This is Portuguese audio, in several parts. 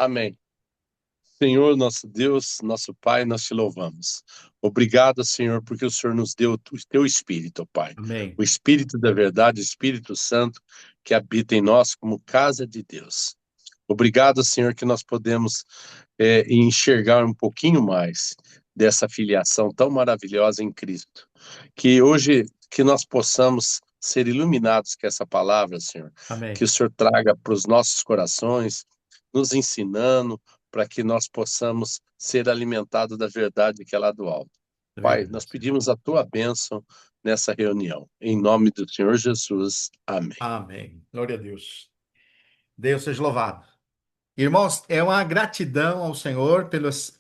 Amém. Senhor, nosso Deus, nosso Pai, nós te louvamos. Obrigado, Senhor, porque o Senhor nos deu o teu Espírito, ó Pai. Amém. O Espírito da verdade, o Espírito Santo, que habita em nós como casa de Deus. Obrigado, Senhor, que nós podemos enxergar um pouquinho mais dessa filiação tão maravilhosa em Cristo. Que hoje, que nós possamos ser iluminados com essa palavra, Senhor. Que Amém. o Senhor traga para os nossos corações, nos ensinando, para que nós possamos ser alimentados da verdade que é lá do alto. É Pai, nós verdade, Senhor. pedimos a tua bênção nessa reunião. Em nome do Senhor Jesus. Amém. Amém. Glória a Deus. Deus seja louvado. Irmãos, é uma gratidão ao Senhor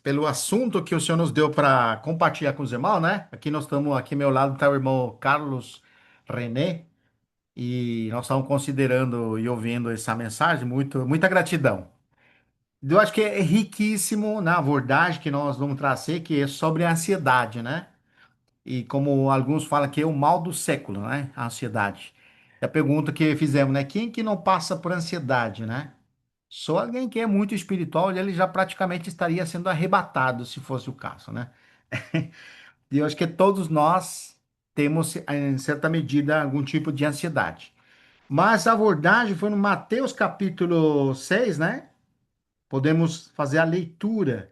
pelo assunto que o Senhor nos deu para compartilhar com os irmãos, né? Aqui nós estamos, aqui ao meu lado está o irmão Carlos René, e nós estamos considerando e ouvindo essa mensagem, muita gratidão. Eu acho que é riquíssimo na abordagem que nós vamos trazer, que é sobre a ansiedade, né? E como alguns falam que é o mal do século, né? A ansiedade. É a pergunta que fizemos, né? Quem que não passa por ansiedade, né? Só alguém que é muito espiritual, ele já praticamente estaria sendo arrebatado, se fosse o caso, né? E eu acho que todos nós temos, em certa medida, algum tipo de ansiedade. Mas a abordagem foi no Mateus capítulo 6, né? Podemos fazer a leitura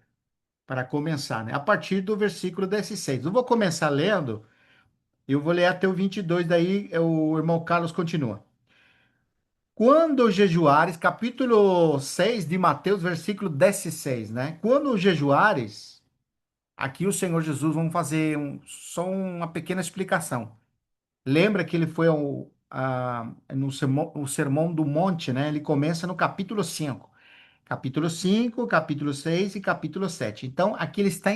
para começar, né? A partir do versículo 16. Eu vou começar lendo. Eu vou ler até o 22, daí o irmão Carlos continua. Quando jejuares, capítulo 6 de Mateus, versículo 16, né? Quando jejuares, aqui o Senhor Jesus, vamos fazer só uma pequena explicação. Lembra que ele foi no o Sermão do Monte, né? Ele começa no capítulo 5. Capítulo 5, capítulo 6 e capítulo 7. Então, aqui ele está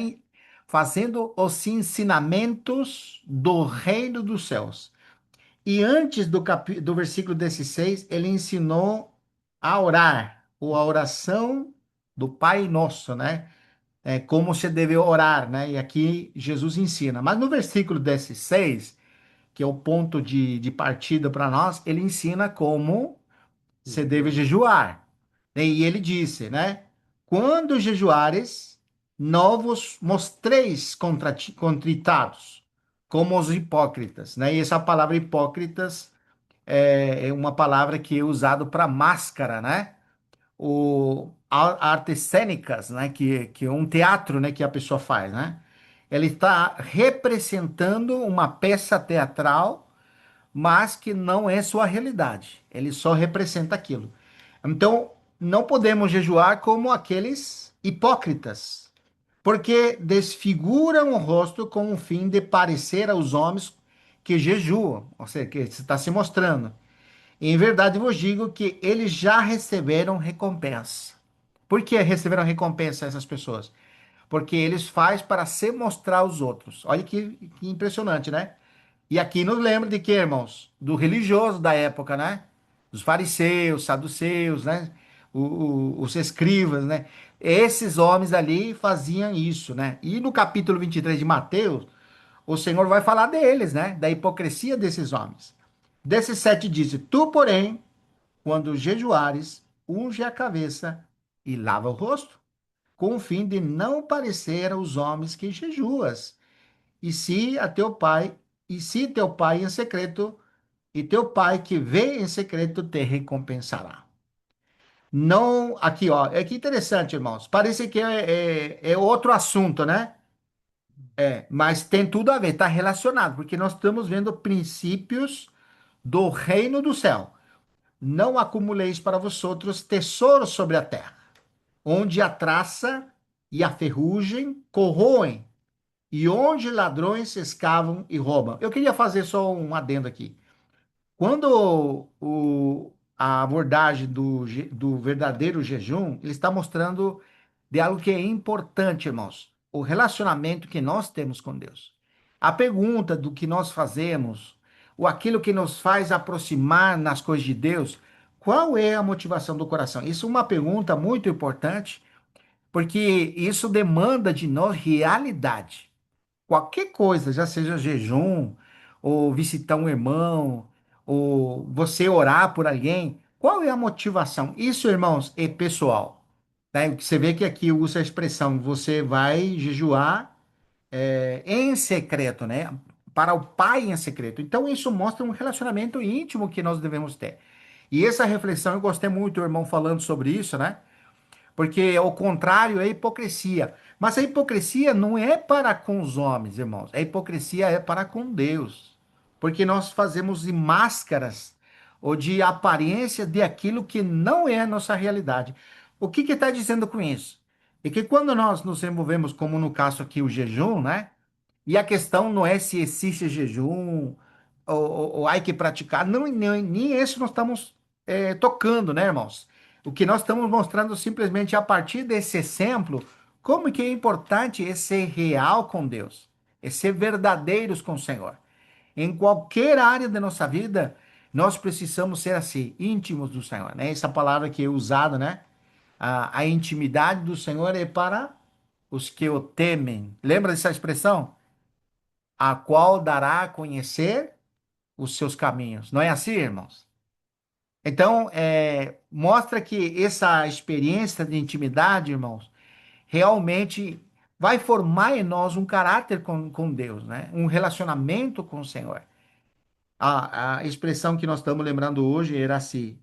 fazendo os ensinamentos do reino dos céus. E antes do versículo 16, ele ensinou a orar, ou a oração do Pai Nosso, né? Como se deve orar, né? E aqui Jesus ensina. Mas no versículo 16, que é o ponto de partida para nós, ele ensina como se deve jejuar. E ele disse, né? Quando jejuares, não vos mostreis contritados, como os hipócritas, né? E essa palavra hipócritas é uma palavra que é usada para máscara, né? Artes cênicas, né? Que é um teatro, né? Que a pessoa faz, né? Ele está representando uma peça teatral, mas que não é sua realidade. Ele só representa aquilo. Então, não podemos jejuar como aqueles hipócritas, porque desfiguram o rosto com o fim de parecer aos homens que jejuam, ou seja, que está se mostrando. Em verdade vos digo que eles já receberam recompensa. Por que receberam recompensa essas pessoas? Porque eles fazem para se mostrar aos outros. Olha que impressionante, né? E aqui nos lembra de quê, irmãos? Do religioso da época, né? Os fariseus, saduceus, né? Os escribas, né? Esses homens ali faziam isso, né? E no capítulo 23 de Mateus, o Senhor vai falar deles, né? Da hipocrisia desses homens. Desses sete diz: Tu, porém, quando jejuares, unge a cabeça e lava o rosto, com o fim de não parecer aos homens que jejuas. E se a teu pai, e se teu pai em secreto, e teu pai que vê em secreto te recompensará. Não, aqui, ó, é que interessante, irmãos. Parece que é outro assunto, né? Mas tem tudo a ver, está relacionado, porque nós estamos vendo princípios do reino do céu. Não acumuleis para vosotros tesouros sobre a terra, onde a traça e a ferrugem corroem, e onde ladrões escavam e roubam. Eu queria fazer só um adendo aqui. Quando a abordagem do verdadeiro jejum, ele está mostrando de algo que é importante, irmãos, o relacionamento que nós temos com Deus. A pergunta do que nós fazemos, ou aquilo que nos faz aproximar nas coisas de Deus, qual é a motivação do coração? Isso é uma pergunta muito importante, porque isso demanda de nós realidade. Qualquer coisa, já seja jejum, ou visitar um irmão, ou você orar por alguém, qual é a motivação? Isso, irmãos, é pessoal. Né? Você vê que aqui usa a expressão, você vai jejuar em secreto, né? Para o Pai em secreto. Então, isso mostra um relacionamento íntimo que nós devemos ter. E essa reflexão, eu gostei muito, o irmão falando sobre isso, né? Porque o contrário é hipocrisia. Mas a hipocrisia não é para com os homens, irmãos. A hipocrisia é para com Deus. Porque nós fazemos de máscaras ou de aparência de aquilo que não é a nossa realidade. O que está dizendo com isso? É que quando nós nos envolvemos, como no caso aqui o jejum, né? E a questão não é se existe jejum ou há que praticar, não, nem isso nós estamos tocando, né, irmãos? O que nós estamos mostrando simplesmente a partir desse exemplo, como que é importante é ser real com Deus, é ser verdadeiros com o Senhor. Em qualquer área da nossa vida, nós precisamos ser assim, íntimos do Senhor, né? Essa palavra que é usada, né? A intimidade do Senhor é para os que o temem. Lembra dessa expressão? A qual dará a conhecer os seus caminhos. Não é assim, irmãos? Então, mostra que essa experiência de intimidade, irmãos, realmente vai formar em nós um caráter com Deus, né? Um relacionamento com o Senhor. A expressão que nós estamos lembrando hoje era assim,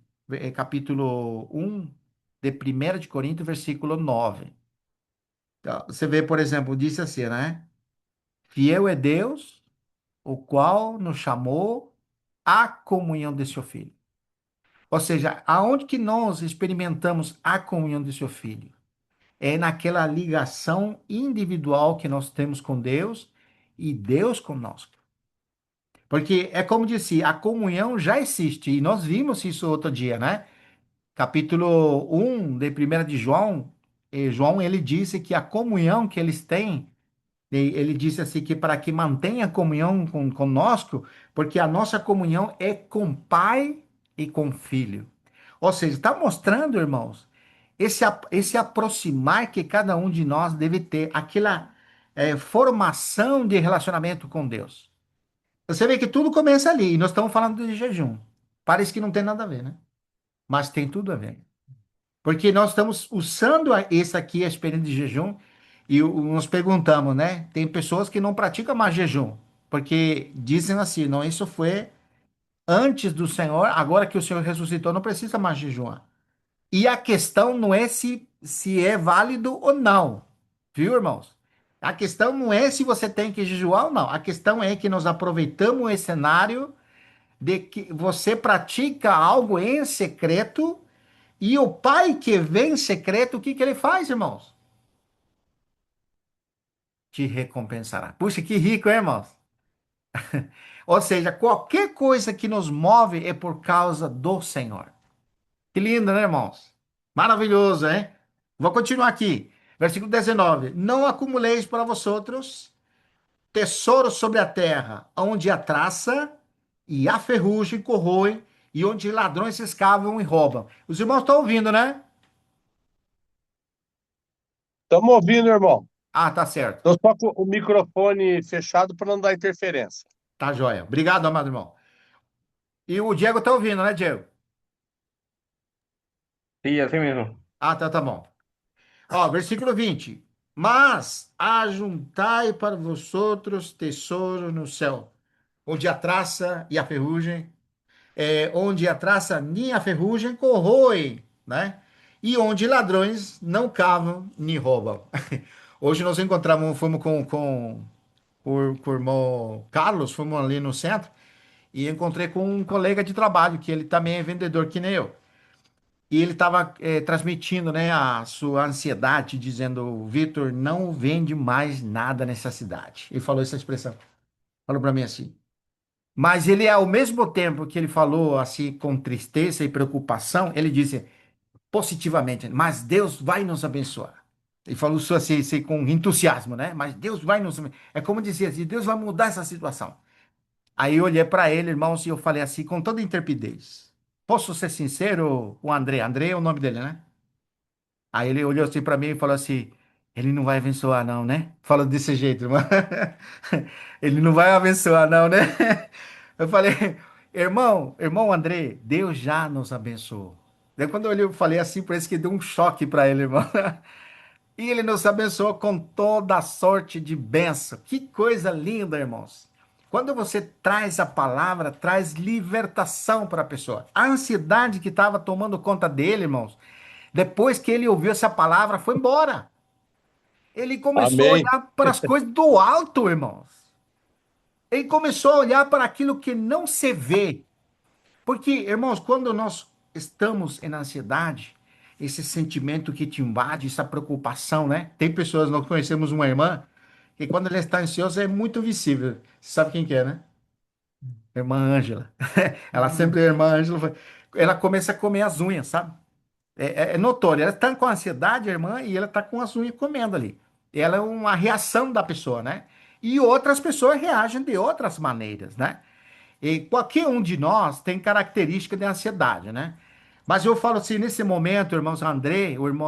capítulo 1 de 1 de Coríntios, versículo 9. Então, você vê, por exemplo, disse assim, né? Fiel é Deus, o qual nos chamou à comunhão de seu Filho. Ou seja, aonde que nós experimentamos a comunhão de seu Filho? É naquela ligação individual que nós temos com Deus e Deus conosco. Porque é como disse, a comunhão já existe, e nós vimos isso outro dia, né? Capítulo 1 de 1 de João, João ele disse que a comunhão que eles têm, ele disse assim que para que mantenha a comunhão conosco, porque a nossa comunhão é com Pai e com Filho. Ou seja, está mostrando, irmãos, esse aproximar que cada um de nós deve ter, aquela formação de relacionamento com Deus. Você vê que tudo começa ali, e nós estamos falando de jejum. Parece que não tem nada a ver, né? Mas tem tudo a ver. Porque nós estamos usando esse aqui, a experiência de jejum, e nos perguntamos, né? Tem pessoas que não praticam mais jejum, porque dizem assim, não, isso foi antes do Senhor, agora que o Senhor ressuscitou, não precisa mais jejuar. E a questão não é se é válido ou não, viu, irmãos? A questão não é se você tem que jejuar ou não. A questão é que nós aproveitamos esse cenário de que você pratica algo em secreto e o pai que vê em secreto, o que que ele faz, irmãos? Te recompensará. Puxa, que rico, hein, irmãos? Ou seja, qualquer coisa que nos move é por causa do Senhor. Que lindo, né, irmãos? Maravilhoso, hein? Vou continuar aqui. Versículo 19. Não acumuleis para vosotros tesouros sobre a terra, onde a traça e a ferrugem corroem, e onde ladrões se escavam e roubam. Os irmãos estão ouvindo, né? Estamos ouvindo, irmão. Ah, tá certo. Estou só com o microfone fechado para não dar interferência. Tá joia. Obrigado, amado irmão. E o Diego tá ouvindo, né, Diego? Sí, así mismo. Ah, tá bom. Ó, versículo 20. Mas ajuntai para vosotros tesouro no céu, onde a traça e a ferrugem, onde a traça nem a ferrugem corroem, né? E onde ladrões não cavam nem roubam. Hoje nós encontramos, fomos com o irmão Carlos, fomos ali no centro, e encontrei com um colega de trabalho, que ele também é vendedor que nem eu. E ele estava transmitindo, né, a sua ansiedade, dizendo: Vitor, não vende mais nada nessa cidade. Ele falou essa expressão. Falou para mim assim. Mas ele, ao mesmo tempo que ele falou assim, com tristeza e preocupação, ele disse positivamente: Mas Deus vai nos abençoar. Ele falou isso assim, com entusiasmo, né? Mas Deus vai nos. É como dizer assim: Deus vai mudar essa situação. Aí eu olhei para ele, irmãos, e eu falei assim, com toda intrepidez: Posso ser sincero, o André? André é o nome dele, né? Aí ele olhou assim para mim e falou assim: Ele não vai abençoar, não, né? Falou desse jeito, irmão. Ele não vai abençoar, não, né? Eu falei: Irmão André, Deus já nos abençoou. Daí quando eu falei assim, parece que deu um choque para ele, irmão. E ele nos abençoou com toda sorte de bênção. Que coisa linda, irmãos. Quando você traz a palavra, traz libertação para a pessoa. A ansiedade que estava tomando conta dele, irmãos, depois que ele ouviu essa palavra, foi embora. Ele começou a Amém. olhar para as coisas do alto, irmãos. Ele começou a olhar para aquilo que não se vê. Porque, irmãos, quando nós estamos em ansiedade, esse sentimento que te invade, essa preocupação, né? Tem pessoas, nós conhecemos uma irmã, que quando ela está ansiosa é muito visível. Você sabe quem que é, né? Irmã Ângela. Ela sempre, a irmã Ângela, ela começa a comer as unhas, sabe? É notório. Ela está com ansiedade, a irmã, e ela está com as unhas comendo ali. Ela é uma reação da pessoa, né? E outras pessoas reagem de outras maneiras, né? E qualquer um de nós tem característica de ansiedade, né? Mas eu falo assim, nesse momento, o irmão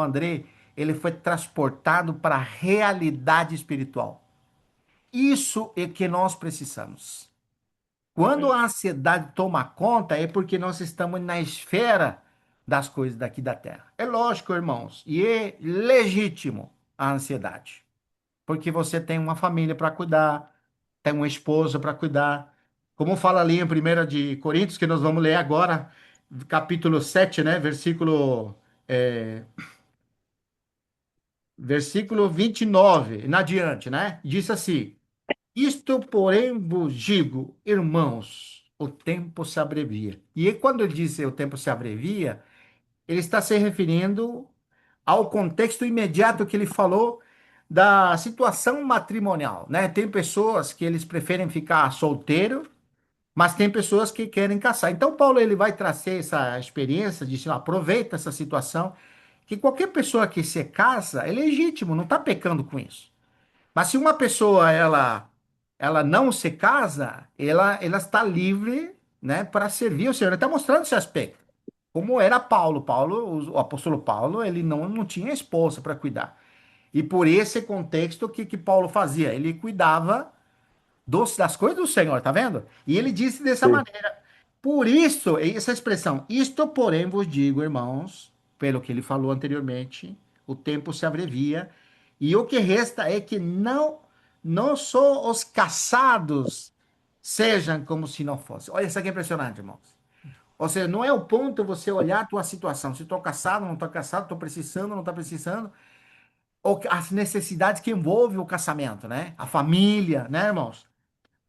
André, ele foi transportado para a realidade espiritual. Isso é que nós precisamos. Quando a ansiedade toma conta, é porque nós estamos na esfera das coisas daqui da Terra. É lógico, irmãos, e é legítimo a ansiedade, porque você tem uma família para cuidar, tem uma esposa para cuidar. Como fala ali em 1 de Coríntios, que nós vamos ler agora, capítulo 7, né? Versículo 29, na diante, né? Diz assim: Isto, porém, vos digo, irmãos, o tempo se abrevia. E aí, quando ele diz o tempo se abrevia, ele está se referindo ao contexto imediato que ele falou da situação matrimonial, né? Tem pessoas que eles preferem ficar solteiro, mas tem pessoas que querem casar. Então, Paulo ele vai trazer essa experiência de aproveita essa situação que qualquer pessoa que se casa é legítimo, não está pecando com isso. Mas se uma pessoa ela não se casa, ela está livre, né, para servir o Senhor. Ele está mostrando esse aspecto. Como era Paulo. O apóstolo Paulo, ele não tinha esposa para cuidar. E por esse contexto, o que Paulo fazia? Ele cuidava das coisas do Senhor, tá vendo? E ele disse dessa Sim. maneira. Por isso, essa expressão, isto, porém, vos digo, irmãos, pelo que ele falou anteriormente, o tempo se abrevia, e o que resta é que não só os casados sejam como se não fossem. Olha, isso aqui é impressionante, irmãos. Ou seja, não é o ponto você olhar a tua situação. Se estou casado, não estou casado, estou precisando, não estou precisando. Ou as necessidades que envolvem o casamento, né? A família, né, irmãos?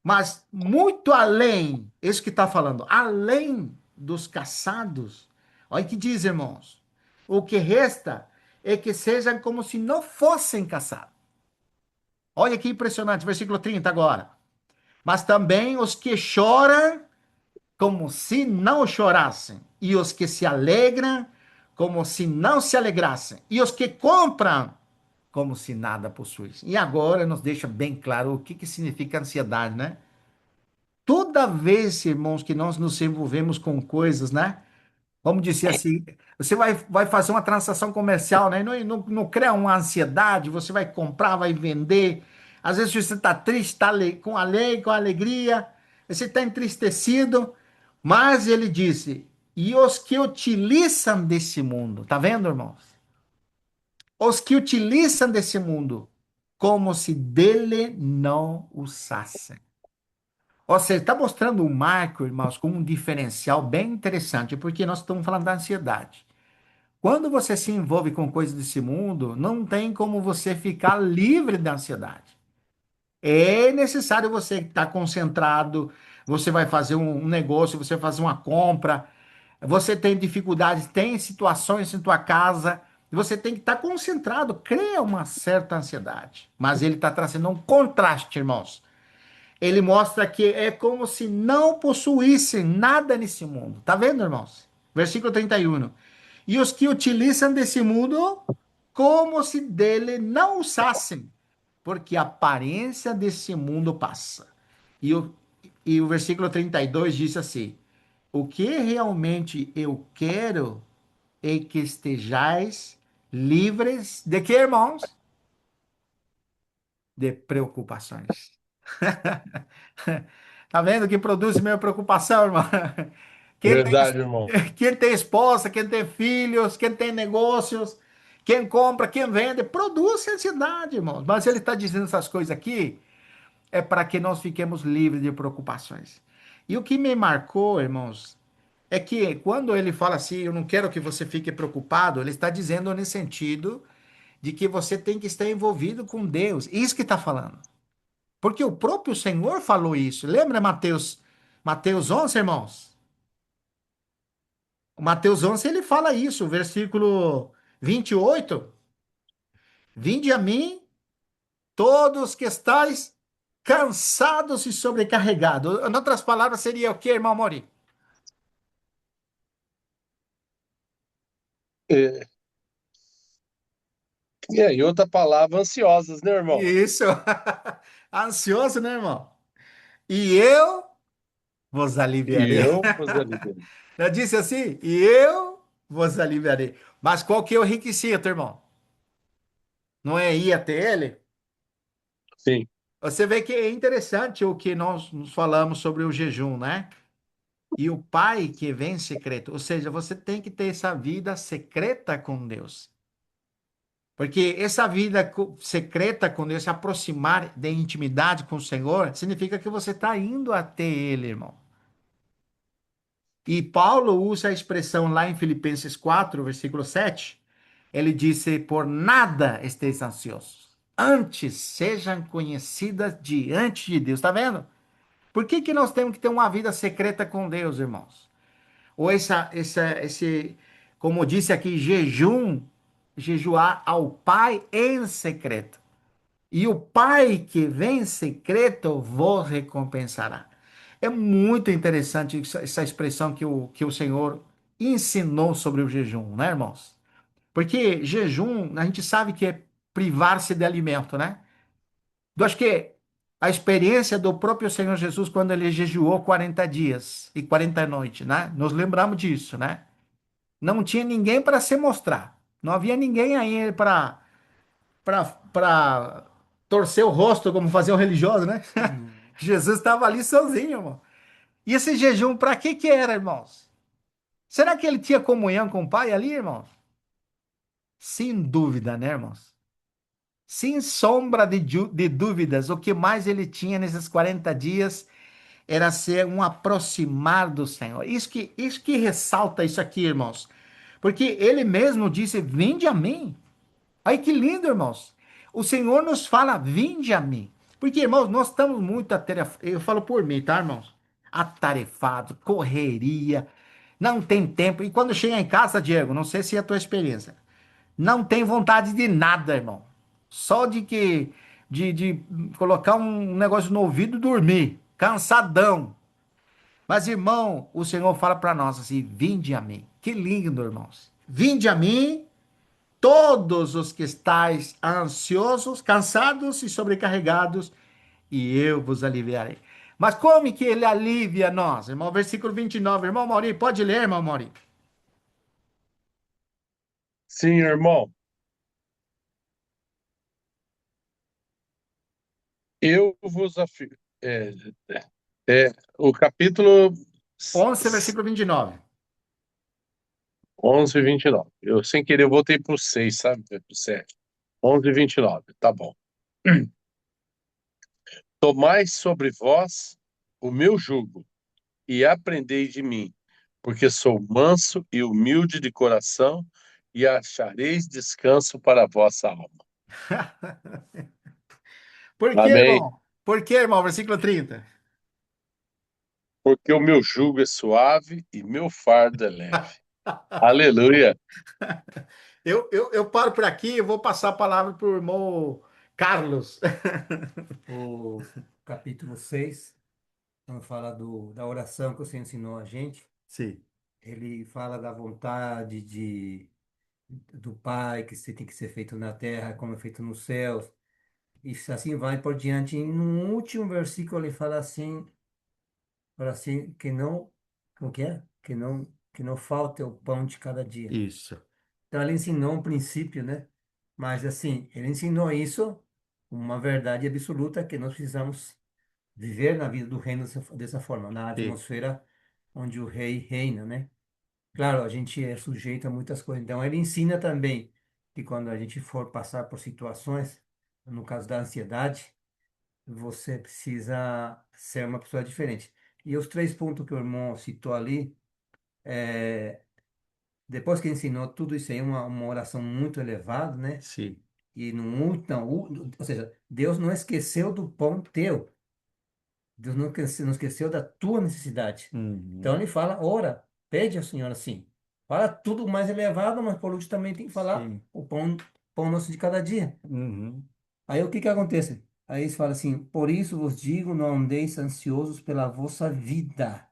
Mas muito além, isso que está falando, além dos casados, olha o que diz, irmãos. O que resta é que sejam como se não fossem casados. Olha que impressionante, versículo 30 agora. Mas também os que choram como se não chorassem, e os que se alegram como se não se alegrassem, e os que compram como se nada possuíssem. E agora nos deixa bem claro o que significa ansiedade, né? Toda vez, irmãos, que nós nos envolvemos com coisas, né? Vamos dizer assim, você vai fazer uma transação comercial, né? Não cria uma ansiedade, você vai comprar, vai vender. Às vezes você está triste, está com alegria, você está entristecido, mas ele disse, e os que utilizam desse mundo, tá vendo, irmãos? Os que utilizam desse mundo, como se dele não usassem. Ou seja, está mostrando o Marco, irmãos, como um diferencial bem interessante, porque nós estamos falando da ansiedade. Quando você se envolve com coisas desse mundo, não tem como você ficar livre da ansiedade. É necessário você estar concentrado, você vai fazer um negócio, você vai fazer uma compra, você tem dificuldades, tem situações em tua casa, você tem que estar concentrado, cria uma certa ansiedade. Mas ele está trazendo um contraste, irmãos. Ele mostra que é como se não possuíssem nada nesse mundo. Tá vendo, irmãos? Versículo 31. E os que utilizam desse mundo como se dele não usassem, porque a aparência desse mundo passa. E o versículo 32 diz assim: O que realmente eu quero é que estejais livres de quê, irmãos? De preocupações. Tá vendo que produz minha preocupação, irmão? Quem tem, Verdade, irmão. quem tem esposa, quem tem filhos, quem tem negócios, quem compra, quem vende, produz ansiedade, irmãos. Mas ele está dizendo essas coisas aqui é para que nós fiquemos livres de preocupações. E o que me marcou, irmãos, é que quando ele fala assim, eu não quero que você fique preocupado, ele está dizendo nesse sentido de que você tem que estar envolvido com Deus. Isso que está falando. Porque o próprio Senhor falou isso. Lembra Mateus 11, irmãos? O Mateus 11 ele fala isso, versículo 28. Vinde a mim, todos que estáis cansados e sobrecarregados. Em outras palavras, seria o que, irmão Mori? É, e aí, outra palavra, ansiosas, né, irmão? Isso. Ansioso, né, irmão? E eu vos E aliviarei. eu vos aliviarei. Já disse assim? E eu vos aliviarei. Mas qual que é o requisito, irmão? Não é ir até ele? Sim, Você vê que é interessante o que nós nos falamos sobre o jejum, né? E o Pai que vem em secreto. Ou seja, você tem que ter essa vida secreta com Deus. Porque essa vida secreta com Deus, se aproximar de intimidade com o Senhor, significa que você está indo até Ele, irmão. E Paulo usa a expressão lá em Filipenses 4, versículo 7. Ele disse: Por nada esteis ansiosos. Antes sejam conhecidas diante de Deus. Está vendo? Por que que nós temos que ter uma vida secreta com Deus, irmãos? Ou como disse aqui, jejuar ao Pai em secreto. E o Pai que vem em secreto vos recompensará. É muito interessante essa expressão que o Senhor ensinou sobre o jejum, né, irmãos? Porque jejum, a gente sabe que é privar-se de alimento, né? Eu acho que a experiência do próprio Senhor Jesus quando ele jejuou 40 dias e 40 noites, né? Nos lembramos disso, né? Não tinha ninguém para se mostrar. Não havia ninguém aí para torcer o rosto, como faziam religiosos, né? Não. Jesus estava ali sozinho, irmão. E esse jejum, para que era, irmãos? Será que ele tinha comunhão com o Pai ali, irmãos? Sem dúvida, né, irmãos? Sem sombra de dúvidas, o que mais ele tinha nesses 40 dias era ser um aproximar do Senhor. Isso que ressalta isso aqui, irmãos. Porque ele mesmo disse: Vinde a mim. Ai, que lindo, irmãos. O Senhor nos fala: Vinde a mim. Porque, irmãos, nós estamos muito atarefados. Eu falo por mim, tá, irmãos? Atarefado, correria, não tem tempo. E quando chega em casa, Diego, não sei se é a tua experiência, não tem vontade de nada, irmão. Só de colocar um negócio no ouvido e dormir. Cansadão. Mas, irmão, o Senhor fala para nós assim: Vinde a mim. Que lindo, irmãos. Vinde a mim todos os que estáis ansiosos, cansados e sobrecarregados, e eu vos aliviarei. Mas como que ele alivia nós? Irmão, versículo 29. Irmão Mauri, pode ler, irmão Mauri? sim, irmão. Eu vos afirmo. O capítulo 11, versículo 29. 11 e 29. Eu, sem querer, eu voltei para o 6, sabe? Para o 7. 11 e 29. Tá bom. Tomai sobre vós o meu jugo e aprendei de mim, porque sou manso e humilde de coração, e achareis descanso para a vossa alma. Por que, Amém? irmão? Por que, irmão? Versículo 30. Porque o meu jugo é suave e meu fardo é leve. Aleluia. Eu paro por aqui e vou passar a palavra para o irmão Carlos. O capítulo 6, quando fala da oração que você ensinou a gente, Sim. ele fala da vontade do Pai, que tem que ser feito na terra como é feito nos céus. E assim vai por diante. E no último versículo ele fala assim que não, como que é? Que não falte o pão de cada dia. Isso. Então ele ensinou um princípio, né? Mas assim, ele ensinou isso, uma verdade absoluta que nós precisamos viver na vida do reino dessa forma, na Sim. atmosfera onde o rei reina, né? Claro, a gente é sujeito a muitas coisas. Então, ele ensina também que quando a gente for passar por situações, no caso da ansiedade, você precisa ser uma pessoa diferente. E os 3 pontos que o irmão citou ali, depois que ensinou tudo isso aí, uma oração muito elevada, né? Sim. E não, ou seja, Deus não esqueceu do pão teu. Deus não esqueceu da tua necessidade. Então Uhum. ele fala, ora, pede ao Senhor assim. Fala tudo mais elevado, mas por último também tem que falar Sim. o pão nosso de cada dia. Uhum. Aí o que que acontece? Aí eles falam assim, por isso vos digo, não andeis ansiosos pela vossa vida.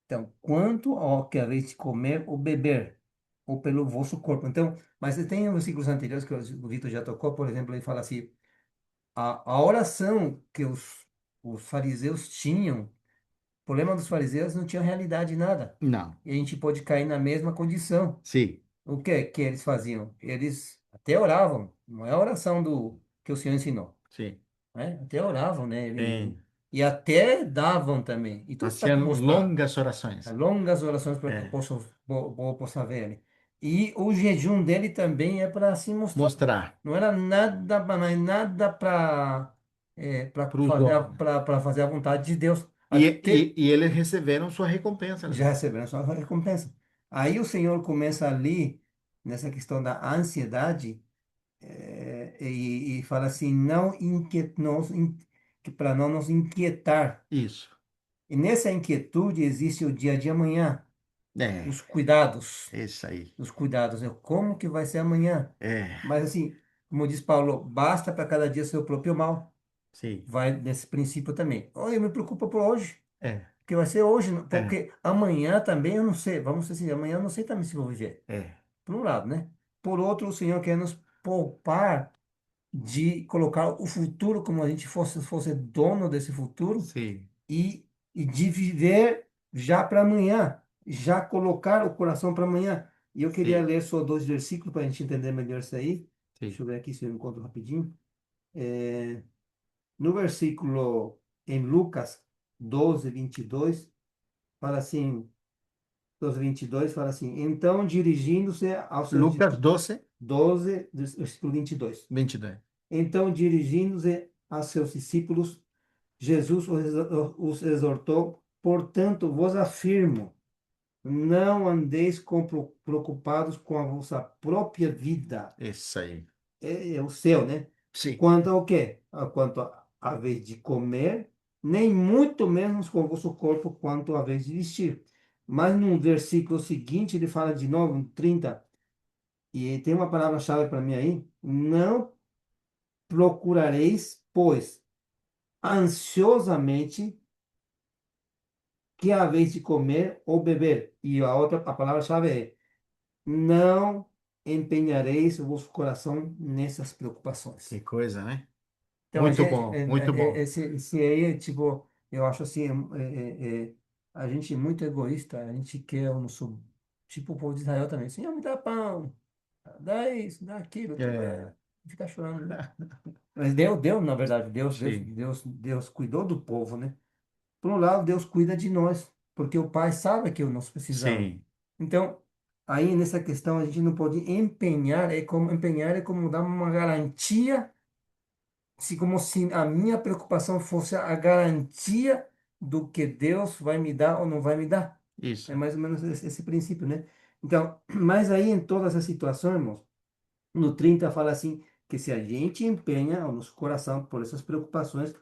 Então, quanto ao que haveis de comer ou beber, ou pelo vosso corpo. Então, mas tem versículos anteriores que o Vitor já tocou, por exemplo, ele fala assim, a oração que os fariseus tinham, o problema dos fariseus não tinha realidade em nada. Não. E a gente pode cair na mesma condição. Sim. O que eles faziam? Eles até oravam, não é a oração que o Senhor ensinou, Sim. né? Até oravam, né? Tem. E até davam também. E tudo está Faziam mostrado. longas orações. Longas orações para que eu É. possa ver ele. E o jejum dele também é para se mostrar. Mostrar Não era nada, não é nada para os homens. para fazer a vontade de Deus. E, Até e eles receberam sua recompensa, né? já receberam sua recompensa. Aí o Senhor começa ali, nessa questão da ansiedade, e fala assim, não que para não nos inquietar. Isso. E nessa inquietude existe o dia de amanhã, É. os cuidados. Isso aí. Os cuidados, né? Como que vai ser amanhã? É. Mas assim, como diz Paulo, basta para cada dia seu próprio mal. Sim. Vai nesse princípio também. Oh, eu me preocupo por hoje, É. porque vai ser hoje, É. porque amanhã também eu não sei. Vamos dizer assim, amanhã eu não sei também se vou viver. É. Por um lado, né? Por outro, o Senhor quer nos poupar de colocar o futuro como a gente fosse dono desse futuro Sim. e de viver já para amanhã, já colocar o coração para amanhã. E eu queria Sim. ler só 2 versículos para a gente entender melhor isso aí. Sim. Deixa eu ver aqui se eu encontro rapidinho. No versículo em Lucas 12:22 fala assim, 12:22 fala assim, então dirigindo-se aos seus Lucas 12, 12, versículo 22. 22. Então dirigindo-se a seus discípulos, Jesus os exortou, portanto vos afirmo, não andeis preocupados com a vossa própria vida. Isso aí. É o céu, né? Sim. Quanto ao quê? Quanto a vez de comer, nem muito menos com o vosso corpo, quanto a vez de vestir. Mas no versículo seguinte, ele fala de novo, no 30, e tem uma palavra-chave para mim aí: não procurareis, pois, ansiosamente que a vez de comer ou beber. E a palavra-chave é: não empenhareis o vosso coração nessas preocupações. Que coisa, né? Então, a Muito gente, bom, muito bom. esse aí, tipo, eu acho assim, a gente é muito egoísta, a gente quer o nosso, tipo o povo de Israel também, Senhor, me dá pão, dá isso, dá aquilo, tipo, É. fica chorando, né? Mas Deus, na verdade, Sim. Deus cuidou do povo, né? Por um lado, Deus cuida de nós, porque o Pai sabe que nós precisamos. Sim. Então, aí nessa questão a gente não pode empenhar é como dar uma garantia, se como se a minha preocupação fosse a garantia do que Deus vai me dar ou não vai me dar. É Isso. mais ou menos esse princípio, né? Então, mas aí em todas as situações, irmãos, no 30 fala assim, que se a gente empenha o nosso coração por essas preocupações,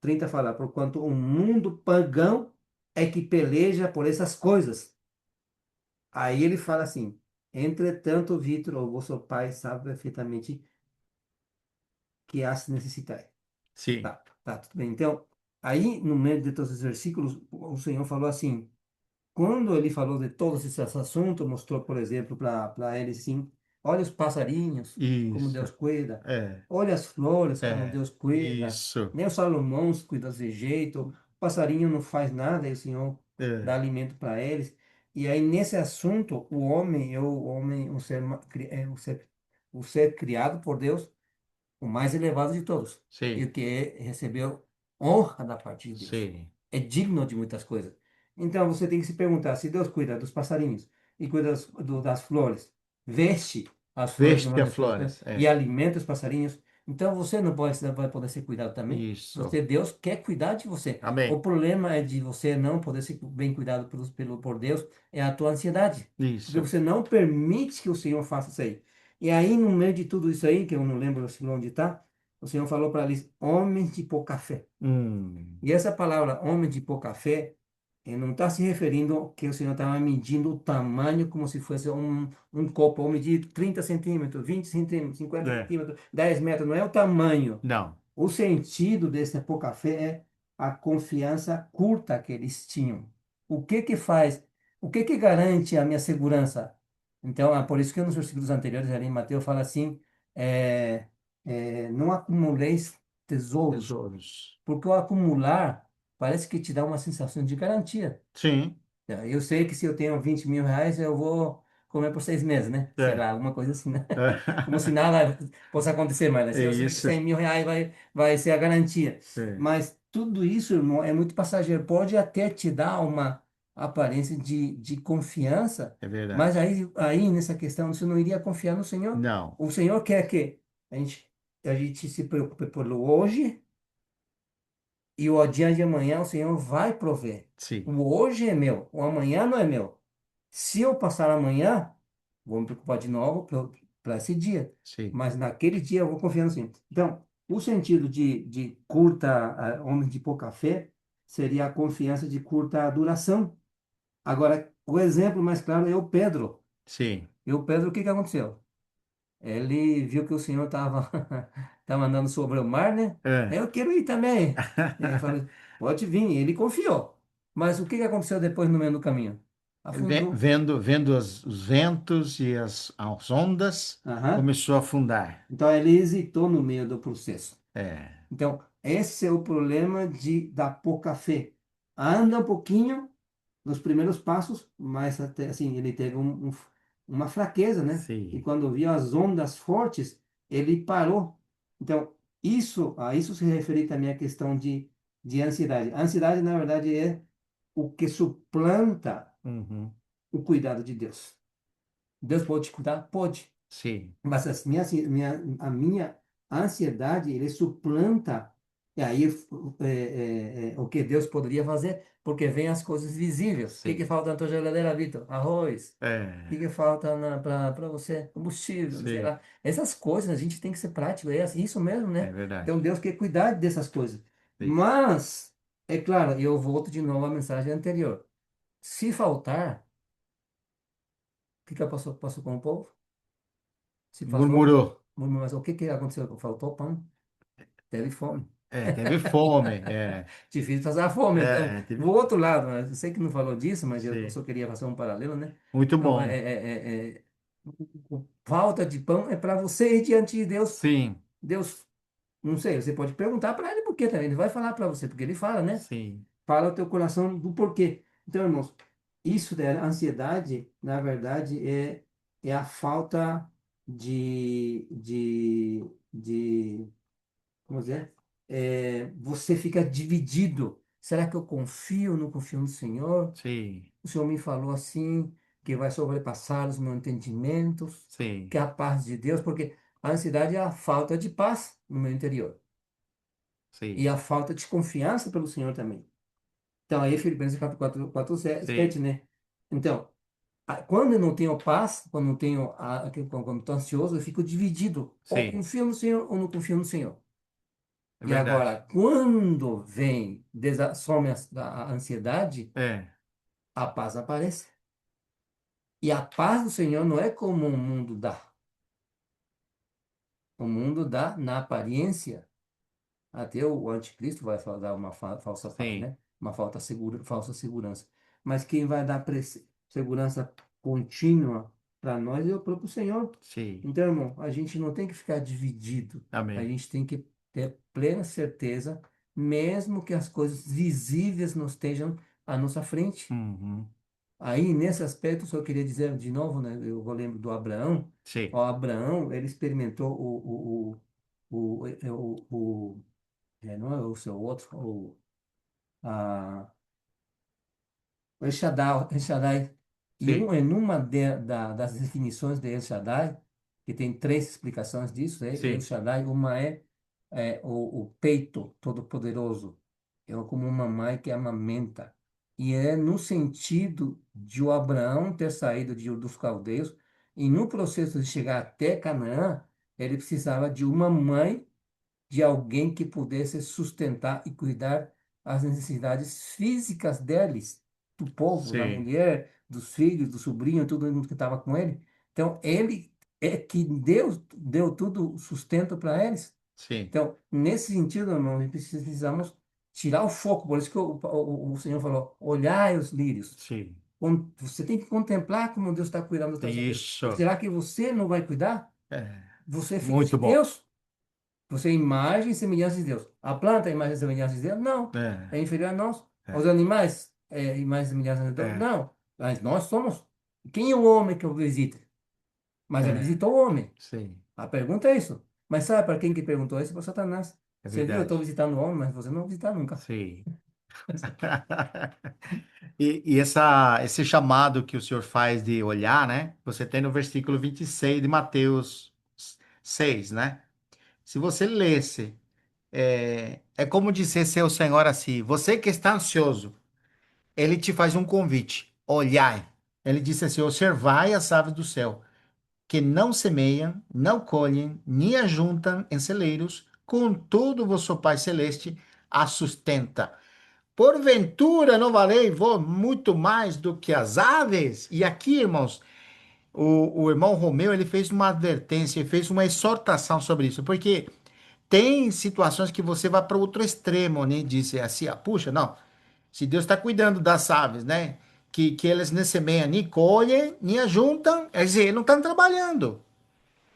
30 fala, porquanto o mundo pagão é que peleja por essas coisas. Aí ele fala assim, entretanto, Vitor, o vosso pai sabe perfeitamente que há se necessitar. Sim. Tá, tudo bem. Então, aí no meio de todos os versículos, o Senhor falou assim, quando ele falou de todos esses assuntos, mostrou, por exemplo, para ele assim, olha os passarinhos, como Isso. Deus cuida, É. olha as flores, como É. Deus cuida, Isso. nem o Salomão se cuida desse jeito, o passarinho não faz nada, e o Senhor dá É. alimento para eles. E aí, nesse assunto, o ser criado por Deus, o mais elevado de todos, e Sim. o que recebeu honra da parte de Deus. Sim. É digno de muitas coisas. Então você tem que se perguntar: se Deus cuida dos passarinhos e cuida das flores, veste as flores de uma Veste a das suas coisas flores. e É. alimenta os passarinhos, então você não pode, vai poder ser cuidado também. Isso. Você, Deus quer cuidar de você. O Amém. problema é de você não poder ser bem cuidado por Deus, é a tua ansiedade. Porque Isso. você não permite que o Senhor faça isso aí. E aí, no meio de tudo isso aí, que eu não lembro assim onde está, o Senhor falou para eles: homens de pouca fé. Hum. E essa palavra, homem de pouca fé, não está se referindo que o Senhor estava medindo o tamanho como se fosse um copo, ou medir 30 centímetros, 20 centímetros, 50 É. centímetros, 10 metros, não é o tamanho. Não. O sentido dessa pouca fé é a confiança curta que eles tinham. O que que faz? O que que garante a minha segurança? Então, é por isso que nos versículos anteriores, ali em Mateus, fala assim, é, não acumuleis tesouros, Tesouros. porque o acumular parece que te dá uma sensação de garantia. Sim. Eu sei que se eu tenho 20 mil reais, eu vou comer por 6 meses, né? Sei É. lá, alguma coisa assim, né? Como se nada possa acontecer mais, né? É Se eu sei que isso. 100 mil reais vai ser a garantia. É. Mas tudo isso, irmão, é muito passageiro. Pode até te dar uma aparência de confiança, É mas verdade. aí nessa questão você não iria confiar no Senhor. Não. O Senhor quer que a gente, a gente se preocupe pelo hoje e o dia de amanhã o Senhor vai prover. Sim. O hoje é meu, o amanhã não é meu. Se eu passar amanhã, vou me preocupar de novo para esse dia. Sim. Mas naquele dia eu vou confiar no Senhor. Então, o sentido de curta, homem de pouca fé, seria a confiança de curta duração. Agora, o exemplo mais claro é o Pedro. Sim. E o Pedro, o que que aconteceu? Ele viu que o Senhor estava tava andando sobre o mar, né? É. Eu quero ir também. Ele falou, pode vir. E ele confiou. Mas o que que aconteceu depois no meio do caminho? Afundou. Vendo os ventos e as ondas, Aham. começou a afundar. Então ele hesitou no meio do processo. É. Então, esse é o problema da pouca fé. Anda um pouquinho nos primeiros passos, mas até, assim, ele teve uma fraqueza, né? E Sim. quando viu as ondas fortes, ele parou. Então, a isso se refere também a questão de ansiedade. A ansiedade, na verdade, é o que suplanta Uhum. o cuidado de Deus. Deus pode te cuidar? Pode. Sim. Mas a minha ansiedade, ele suplanta, e aí o que Deus poderia fazer, porque vem as coisas visíveis. O que que Sim. falta na tua geladeira, Vitor? Arroz. O que É. que falta para você? Combustível, sei Sim. lá. Essas coisas a gente tem que ser prático, é isso mesmo, É né? verdade. Então Deus quer cuidar dessas coisas. Isso. Mas, é claro, eu volto de novo à mensagem anterior. Se faltar, o que que passou com o povo? Se passou, Murmurou. mas o que que aconteceu? Faltou pão. Teve fome. É, teve fome. É. Difícil passar fome. Então, É, do outro lado, né? Eu sei que não falou disso, mas eu sim. só queria fazer um paralelo, né? Muito Então, bom. falta de pão é para você ir diante de Deus. Sim. Deus, não sei, você pode perguntar para ele por quê também. Ele vai falar para você, porque ele fala, né? Sim. Fala o teu coração do porquê. Então, irmãos, isso da ansiedade, na verdade, é a falta de vamos dizer, você fica dividido. Será que eu confio ou não confio no Senhor? Sim. O Senhor me falou assim, que vai sobrepassar os meus entendimentos, Sim. que é a paz de Deus, porque a ansiedade é a falta de paz no meu interior e Sim. a falta de confiança pelo Senhor também. Então, aí Filipenses capítulo 4, 7, Sim. né? Então, quando eu não tenho paz, quando eu tenho, quando estou ansioso, eu fico dividido. Ou Sim. confio no Senhor ou não confio no Senhor. É E verdade. agora, quando vem, some a ansiedade, É. a paz aparece. E a paz do Senhor não é como o mundo dá. O mundo dá na aparência. Até o anticristo vai dar uma falsa paz, Sim. né? Uma falsa segurança. Mas quem vai dar segurança contínua para nós é o próprio Senhor. Sim. Então, irmão, a gente não tem que ficar dividido. A Amém. gente tem que ter plena certeza, mesmo que as coisas visíveis não estejam à nossa frente. Uhum. Aí, nesse aspecto, só queria dizer de novo, né? Eu vou lembro do Abraão. O Sim. Abraão, ele experimentou o, não é o seu outro, a, El Shaddai, e Sim, em uma das definições de El Shaddai, que tem três explicações disso, é El sim, Shaddai, uma é o peito todo-poderoso, é como uma mãe que amamenta, e é no sentido de o Abraão ter saído dos caldeus, e no processo de chegar até Canaã, ele precisava de uma mãe, de alguém que pudesse sustentar e cuidar as necessidades físicas deles, do povo, da sim, mulher, dos filhos, do sobrinho, todo mundo que estava com ele. Então, ele é que Deus deu tudo sustento para eles. sim, Então, nesse sentido, irmão, nós precisamos tirar o foco. Por isso que o Senhor falou: olhai os lírios. sim. Você tem que contemplar como Deus está cuidando das tuas coisas. Isso. Será que você não vai cuidar? É, Você é filho de muito bom. Deus. Você é imagem e semelhança de Deus. A planta é imagem e semelhança de Deus? Não. É, É inferior a nós. é, Os animais é imagem e semelhança de Deus? é, Não. Mas nós somos. Quem é o homem que o visita? Mas ele é, visitou o homem. sim, A pergunta é isso. Mas sabe para quem que perguntou isso? Para Satanás. é Você viu, eu estou verdade. visitando o homem, mas você não vai visitar nunca. Sim. E esse chamado que o senhor faz de olhar, né? Você tem no versículo 26 de Mateus 6, né? Se você lesse, é como dissesse o Senhor assim: você que está ansioso, ele te faz um convite, olhai. Ele disse assim: observai as aves do céu, que não semeiam, não colhem, nem ajuntam em celeiros, contudo vosso Pai Celeste a sustenta. Porventura não valei vós muito mais do que as aves? E aqui, irmãos, o irmão Romeu, ele fez uma advertência, ele fez uma exortação sobre isso, porque tem situações que você vai para outro extremo, né? Diz assim, ah, puxa, não, se Deus está cuidando das aves, né? Que eles nem semeiam, nem colhem, nem ajuntam, quer dizer, eles não estão trabalhando.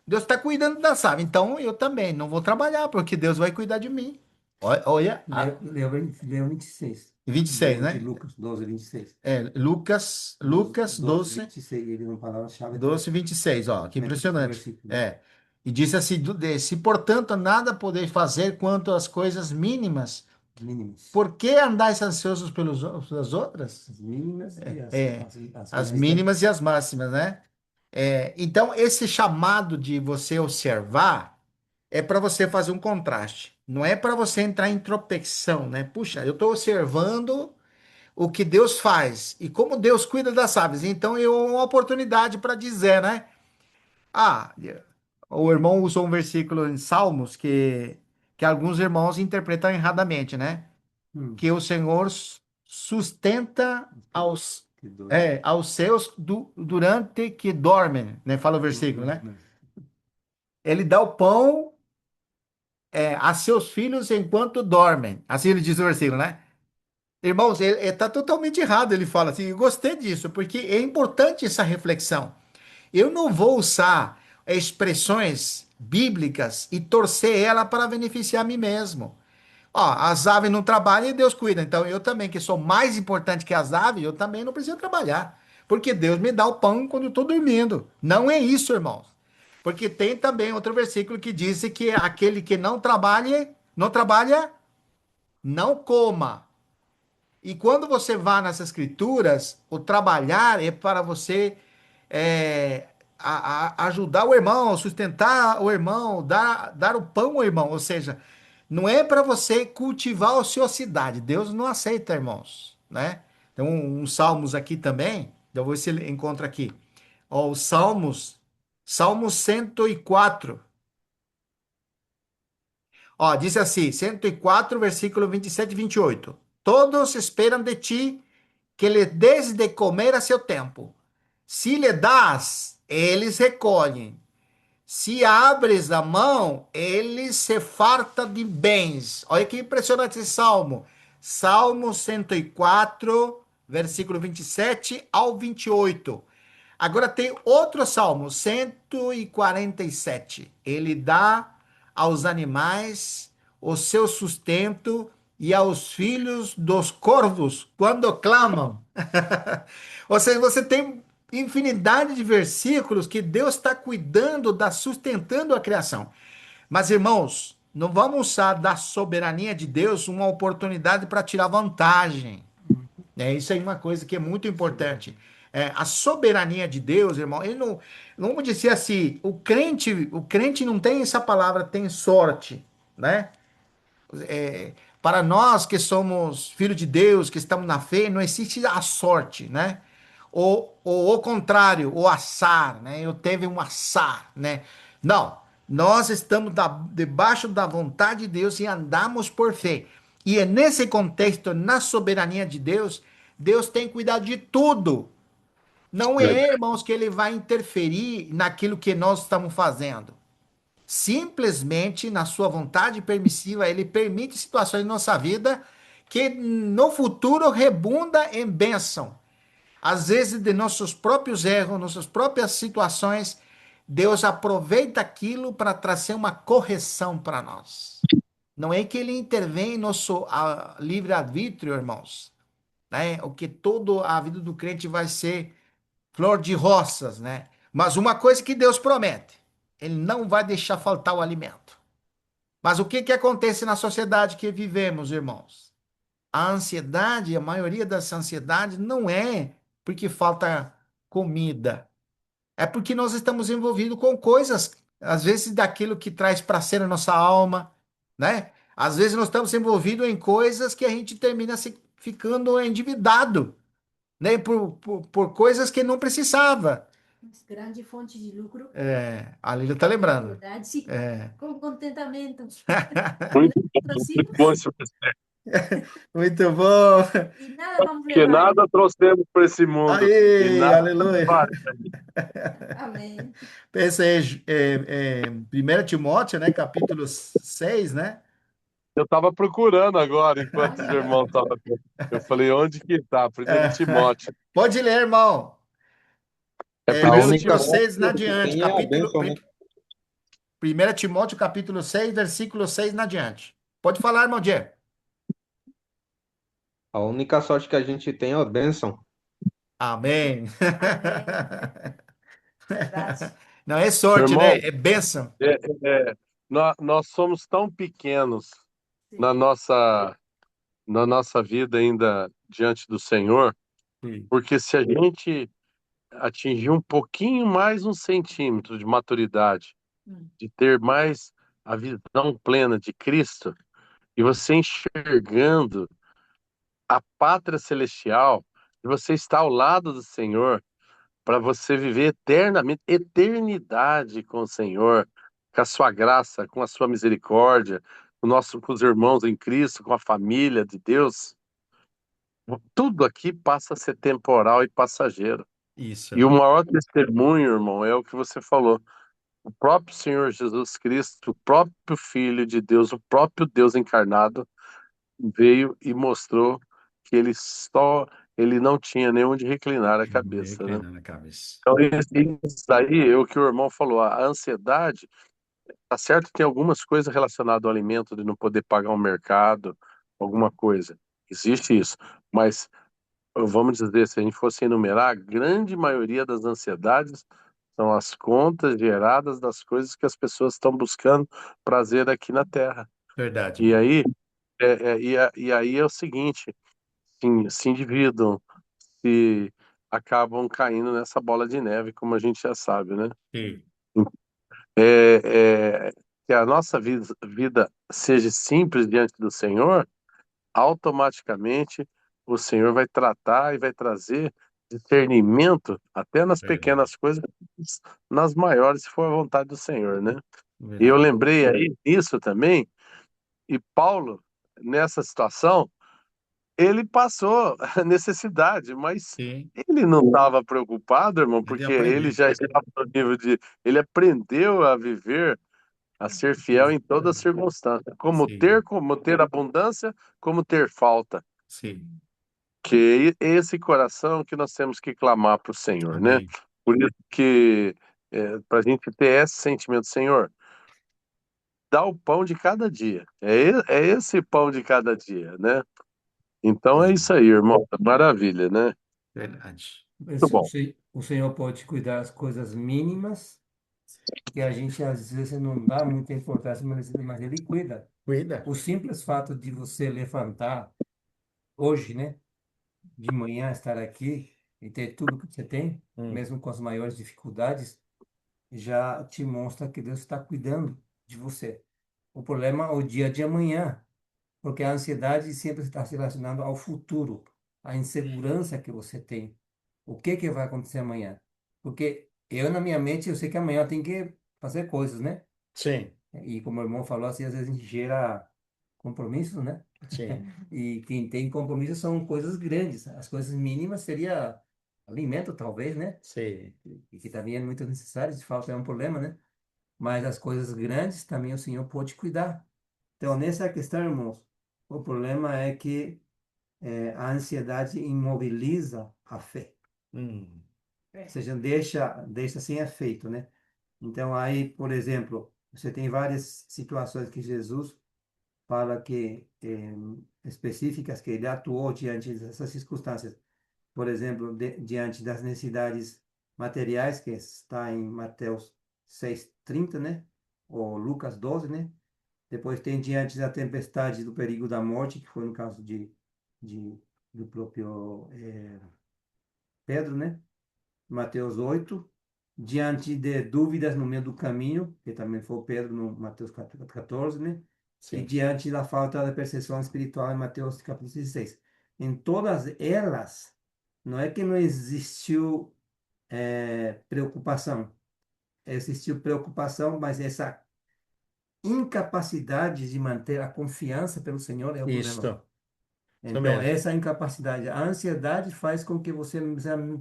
Deus está cuidando das aves, então eu também não vou trabalhar, porque Deus vai cuidar de mim. Olha, olha Leu 26. 26, De né? Lucas 12, 26. Lucas 12, 12, 26. Ele não palavra-chave até 12, 26, ó, que o impressionante. versículo, né? É. E disse assim: se portanto nada podeis fazer quanto às coisas mínimas, Mínimas. por que andais ansiosos pelas outras? As mínimas e É, as as mais também. mínimas e as máximas, né? Então, esse chamado de você observar é para você fazer um contraste. Não é para você entrar em introspecção, né? Puxa, eu estou observando o que Deus faz e como Deus cuida das aves. Então, eu uma oportunidade para dizer, né? Ah, o irmão usou um versículo em Salmos que alguns irmãos interpretam erradamente, né? Hum, Que o Senhor sustenta que, aos, que doido. aos seus durante que dormem, né? Fala o versículo, né? Né? Ele dá o pão a seus filhos enquanto dormem. Assim ele diz o versículo, né? Irmãos, ele está totalmente errado. Ele fala assim: eu gostei disso, porque é importante essa reflexão. Eu não vou usar expressões bíblicas e torcer ela para beneficiar a mim mesmo. Ó, as aves não trabalham e Deus cuida. Então eu também, que sou mais importante que as aves, eu também não preciso trabalhar. Porque Deus me dá o pão quando eu estou dormindo. Não é isso, irmãos. Porque tem também outro versículo que diz que aquele que não trabalha, não coma. E quando você vai nas escrituras, o trabalhar é para você ajudar o irmão, sustentar o irmão, dar o pão ao irmão. Ou seja, não é para você cultivar a ociosidade. Deus não aceita, irmãos, né? Tem uns salmos aqui também. Eu vou ver se ele encontra aqui. Ó, os salmos, Salmo 104. Ó, diz assim, 104, versículo 27 e 28. Todos esperam de ti que lhe des de comer a seu tempo. Se lhe das, eles recolhem. Se abres a mão, ele se farta de bens. Olha que impressionante esse salmo. Salmo 104, versículo 27 ao 28. Agora tem outro salmo, 147. Ele dá aos animais o seu sustento e aos filhos dos corvos quando clamam. Ou seja, você tem infinidade de versículos que Deus está cuidando, sustentando a criação. Mas, irmãos, não vamos usar da soberania de Deus uma oportunidade para tirar vantagem. É isso aí, uma coisa que é muito importante. É, a soberania de Deus, irmão, ele não, vamos dizer assim, o crente não tem essa palavra, tem sorte, né? É, para nós que somos filhos de Deus, que estamos na fé, não existe a sorte, né? Ou o contrário, o assar, né? Eu teve um assar, né? Não, nós estamos debaixo da vontade de Deus e andamos por fé. E é nesse contexto, na soberania de Deus, Deus tem cuidado de tudo. Não é, Verdade. irmãos, que ele vai interferir naquilo que nós estamos fazendo. Simplesmente, na sua vontade permissiva, ele permite situações em nossa vida que no futuro rebunda em bênção. Às vezes, de nossos próprios erros, nossas próprias situações, Deus aproveita aquilo para trazer uma correção para nós. Não é que ele intervém em nosso livre-arbítrio, irmãos, né? O que toda a vida do crente vai ser flor de rosas, né? Mas uma coisa que Deus promete, ele não vai deixar faltar o alimento. Mas o que que acontece na sociedade que vivemos, irmãos? A ansiedade, a maioria das ansiedades não é porque falta comida, é porque nós estamos envolvidos com coisas, às vezes daquilo que traz prazer na nossa alma, né? Às vezes nós estamos envolvidos em coisas que a gente termina ficando endividado, né? Por coisas que não precisava. Mas grande fonte de lucro, A Lília tá na lembrando. verdade, É. com contentamento. Né? Muito bom, muito Prossigam bom esse Muito bom. e nada vamos porque levar. nada trouxemos para esse mundo e Aí, nada aleluia. vai. Amém. Pensa aí, 1 Timóteo, né, capítulo 6, né? Eu estava procurando agora, enquanto os Olha, irmãos estavam. Eu falei, onde que está? Primeiro É, Timóteo. pode ler, irmão. É A primeiro única Versículo Timóteo. sorte 6 na que a gente diante, tem é a bênção, né? 1 Timóteo, capítulo 6, versículo 6 na diante. Pode falar, irmão Diego. A única sorte que a gente tem é a bênção. Amém. amém. Verdade. Não é Meu sorte, né? irmão, É bênção. é, nós somos tão pequenos na Sim. nossa, na nossa vida ainda diante do Senhor, Sim. porque se a gente atingir um pouquinho mais um centímetro de maturidade, Hum. de ter mais a visão plena de Cristo, e você enxergando a pátria celestial, e você está ao lado do Senhor, para você viver eternamente, eternidade com o Senhor, com a sua graça, com a sua misericórdia, com os irmãos em Cristo, com a família de Deus. Tudo aqui passa a ser temporal e passageiro. Isso, E o irmão. maior testemunho, irmão, é o que você falou. O próprio Senhor Jesus Cristo, o próprio Filho de Deus, o próprio Deus encarnado, veio e mostrou que ele não tinha nem onde reclinar a cabeça, né? Na cabeça. Então, isso daí é o que o irmão falou. A ansiedade, tá certo que tem algumas coisas relacionadas ao alimento, de não poder pagar um mercado, alguma coisa. Existe isso. Mas, vamos dizer, se a gente fosse enumerar, a grande maioria das ansiedades são as contas geradas das coisas que as pessoas estão buscando prazer aqui na Terra. Verdade, E irmão. aí, e aí é o seguinte, se endividam, se acabam caindo nessa bola de neve, como a gente já sabe, né? Sim. Que a nossa vida seja simples diante do Senhor, automaticamente o Senhor vai tratar e vai trazer discernimento até nas Verdade. pequenas coisas, nas maiores, se for a vontade do Senhor, né? E eu Verdade. lembrei aí disso também, e Paulo, nessa situação, ele passou a necessidade, mas Sim. ele não estava preocupado, irmão, Ele porque ele aprendeu. já estava no nível de. Ele aprendeu a viver, a ser fiel em todas as circunstâncias, Sim. como ter abundância, como ter falta. Sim. Que é esse coração que nós temos que clamar para o Senhor, né? Amém. Por isso que, para a gente ter esse sentimento, Senhor, dá o pão de cada dia. É esse pão de cada dia, né? Então é isso aí, irmão. Maravilha, né? Verdade. Muito Mas bom. o Senhor pode cuidar das coisas mínimas que a gente às vezes não dá muita importância, mas Ele cuida. Cuida. O simples fato de você levantar hoje, né? de manhã estar aqui e ter tudo que você tem, mesmo com as maiores dificuldades, já te mostra que Deus está cuidando de você. O problema é o dia de amanhã, porque a ansiedade sempre está se relacionando ao futuro, à insegurança que você tem. O que que vai acontecer amanhã? Porque eu, na minha mente, eu sei que amanhã tem que fazer coisas, né? Sim, E como o irmão falou, assim, às vezes a gente gera compromissos, né? sim, E quem tem compromisso são coisas grandes. As coisas mínimas seria alimento, talvez, né? sim. E que também é muito necessário, de falta é um problema, né? Mas as coisas grandes também o Senhor pode cuidar. Então, nessa questão, irmãos, o problema é que a ansiedade imobiliza a fé. Hum, Ou seja, deixa sem efeito, né? Então, aí, por exemplo, você tem várias situações que Jesus fala que específicas que ele atuou diante dessas circunstâncias. Por exemplo, diante das necessidades materiais, que está em Mateus 6:30, né? Ou Lucas 12, né? Depois tem diante da tempestade do perigo da morte, que foi no caso de do próprio Pedro, né? Mateus 8. Diante de dúvidas no meio do caminho, que também foi Pedro no Mateus 14, né? E sim. diante da falta da percepção espiritual em Mateus capítulo 16. Em todas elas, não é que não existiu preocupação. Existiu preocupação, mas essa incapacidade de manter a confiança pelo Senhor é o problema. Isso Então, mesmo. essa incapacidade, a ansiedade faz com que você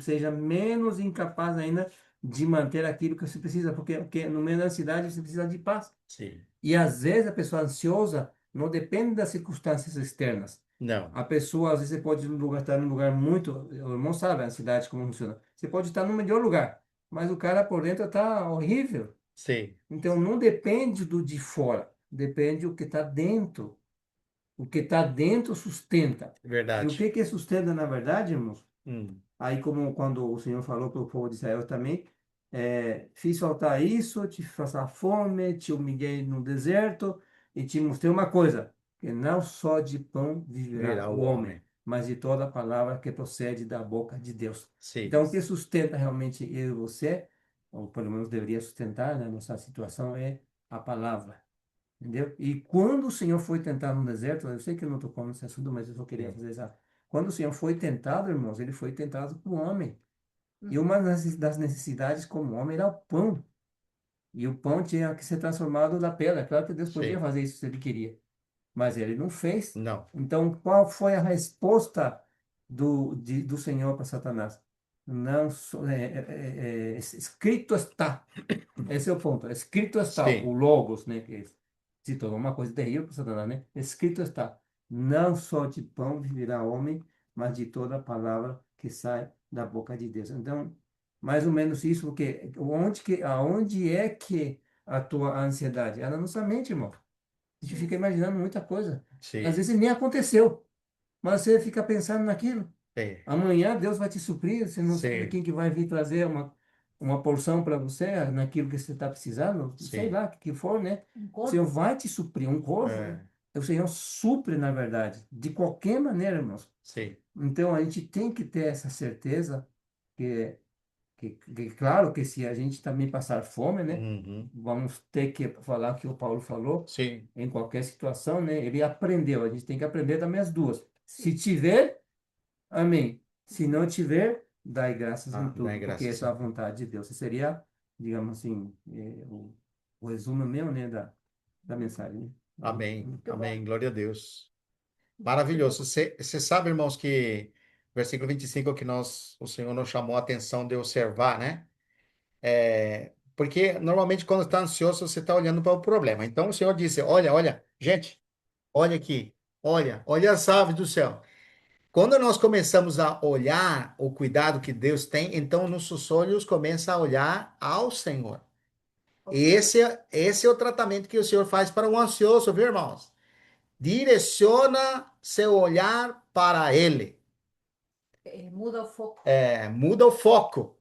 seja menos incapaz ainda de manter aquilo que você precisa, porque no meio da ansiedade você precisa de paz. Sim. E às vezes a pessoa ansiosa não depende das circunstâncias externas. Não. A pessoa, às vezes, você pode estar num lugar muito. O irmão sabe a ansiedade como funciona. Você pode estar no melhor lugar, mas o cara por dentro está horrível. Sim. Então não depende do de fora, depende do que está dentro. O que está dentro sustenta. E o Verdade. que sustenta, na verdade, irmãos? Hum, Aí, como quando o Senhor falou para o povo de Israel também, fiz faltar isso, te passar fome, te humilhei no deserto e te mostrei uma coisa, que não só de pão viverá Virar o o homem, homem. mas de toda palavra que procede da boca de Deus. Sim. Então, o que sustenta realmente eu e você, ou pelo menos deveria sustentar na nossa situação, é a palavra. Entendeu? E quando o Senhor foi tentado no deserto, eu sei que eu não estou falando nesse assunto, mas eu só queria Sim. fazer essa. Quando o Senhor foi tentado, irmãos, ele foi tentado por homem. E uma das necessidades como homem era o pão. E o pão tinha que ser transformado na pedra. Claro que Deus podia Sim. fazer isso se ele queria, mas ele não fez. Não. Então, qual foi a resposta do Senhor para Satanás? Não, escrito está. Esse é o ponto. Escrito está, o Sim. logos, né? Que se tornou uma coisa terrível para Satanás, né? Escrito está, não só de pão viverá o homem, mas de toda a palavra que sai da boca de Deus. Então, mais ou menos isso, porque aonde é que atua a ansiedade? É na nossa mente, irmão. A gente fica imaginando muita coisa. Às Sim. vezes nem aconteceu, mas você fica pensando naquilo. Sim. Amanhã Deus vai te suprir, você não sabe Sim. quem que vai vir trazer uma porção para você naquilo que você está precisando, sei Sim. lá, que for, né? Um O Senhor corpo. vai te suprir um corpo. É, O Senhor supre, na verdade, de qualquer maneira, irmãos. sim. Então a gente tem que ter essa certeza claro, que se a gente também passar fome, né? Uhum. Vamos ter que falar o que o Paulo falou, Sim. em qualquer situação, né? Ele aprendeu, a gente tem que aprender também as duas. Se Sim. tiver, amém. Se não tiver, dai graças em Dá tudo, porque graças essa é a a Deus. vontade de Deus. Esse seria, digamos assim, o resumo mesmo, né, da mensagem, né? Amém. Muito bom. Amém. Glória a Deus. Muito bom. Maravilhoso. Você sabe, irmãos, que versículo 25 que o Senhor nos chamou a atenção de observar, né? Porque normalmente quando está ansioso, você está olhando para o problema. Então o Senhor disse: Olha, olha, gente, olha aqui, olha as aves do céu. Quando nós começamos a olhar o cuidado que Deus tem, então nossos olhos começam a olhar ao Senhor. E esse é o tratamento que o Senhor faz para o ansioso, viu, irmãos? Direciona seu olhar para Ele. Muda o foco. Muda o foco.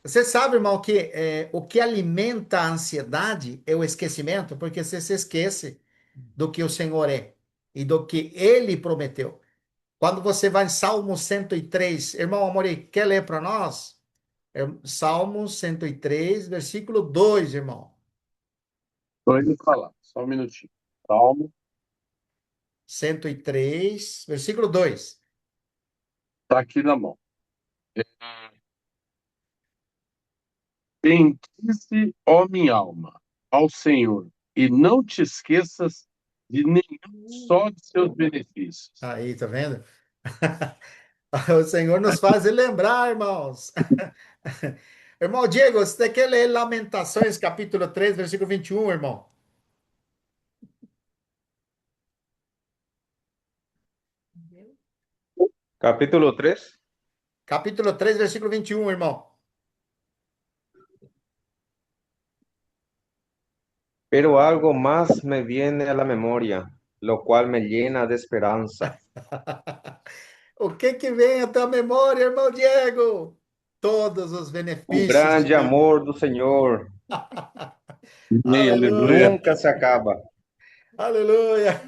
Você sabe, irmão, que o que alimenta a ansiedade é o esquecimento, porque você se esquece do que o Senhor é e do que Ele prometeu. Quando você vai em Salmo 103, irmão Amori, quer ler para nós? Salmo 103, versículo 2, irmão. Estou indo falar, só um minutinho. Salmo, 103, versículo 2. está aqui na mão. Bendize, ó minha alma, ao Senhor, e não te esqueças de nenhum só de seus benefícios. Aí, tá vendo? O Senhor nos faz lembrar, irmãos. Irmão Diego, você quer ler Lamentações, capítulo 3, versículo 21, irmão? Capítulo 3. Capítulo 3, versículo 21, irmão. Pero algo más me viene a la memoria, lo cual me llena de esperanza. O que vem à tua memória, irmão Diego? Todos os O benefícios de grande Deus. amor do Senhor Amém, Aleluia, aleluia. nunca se acaba, aleluia.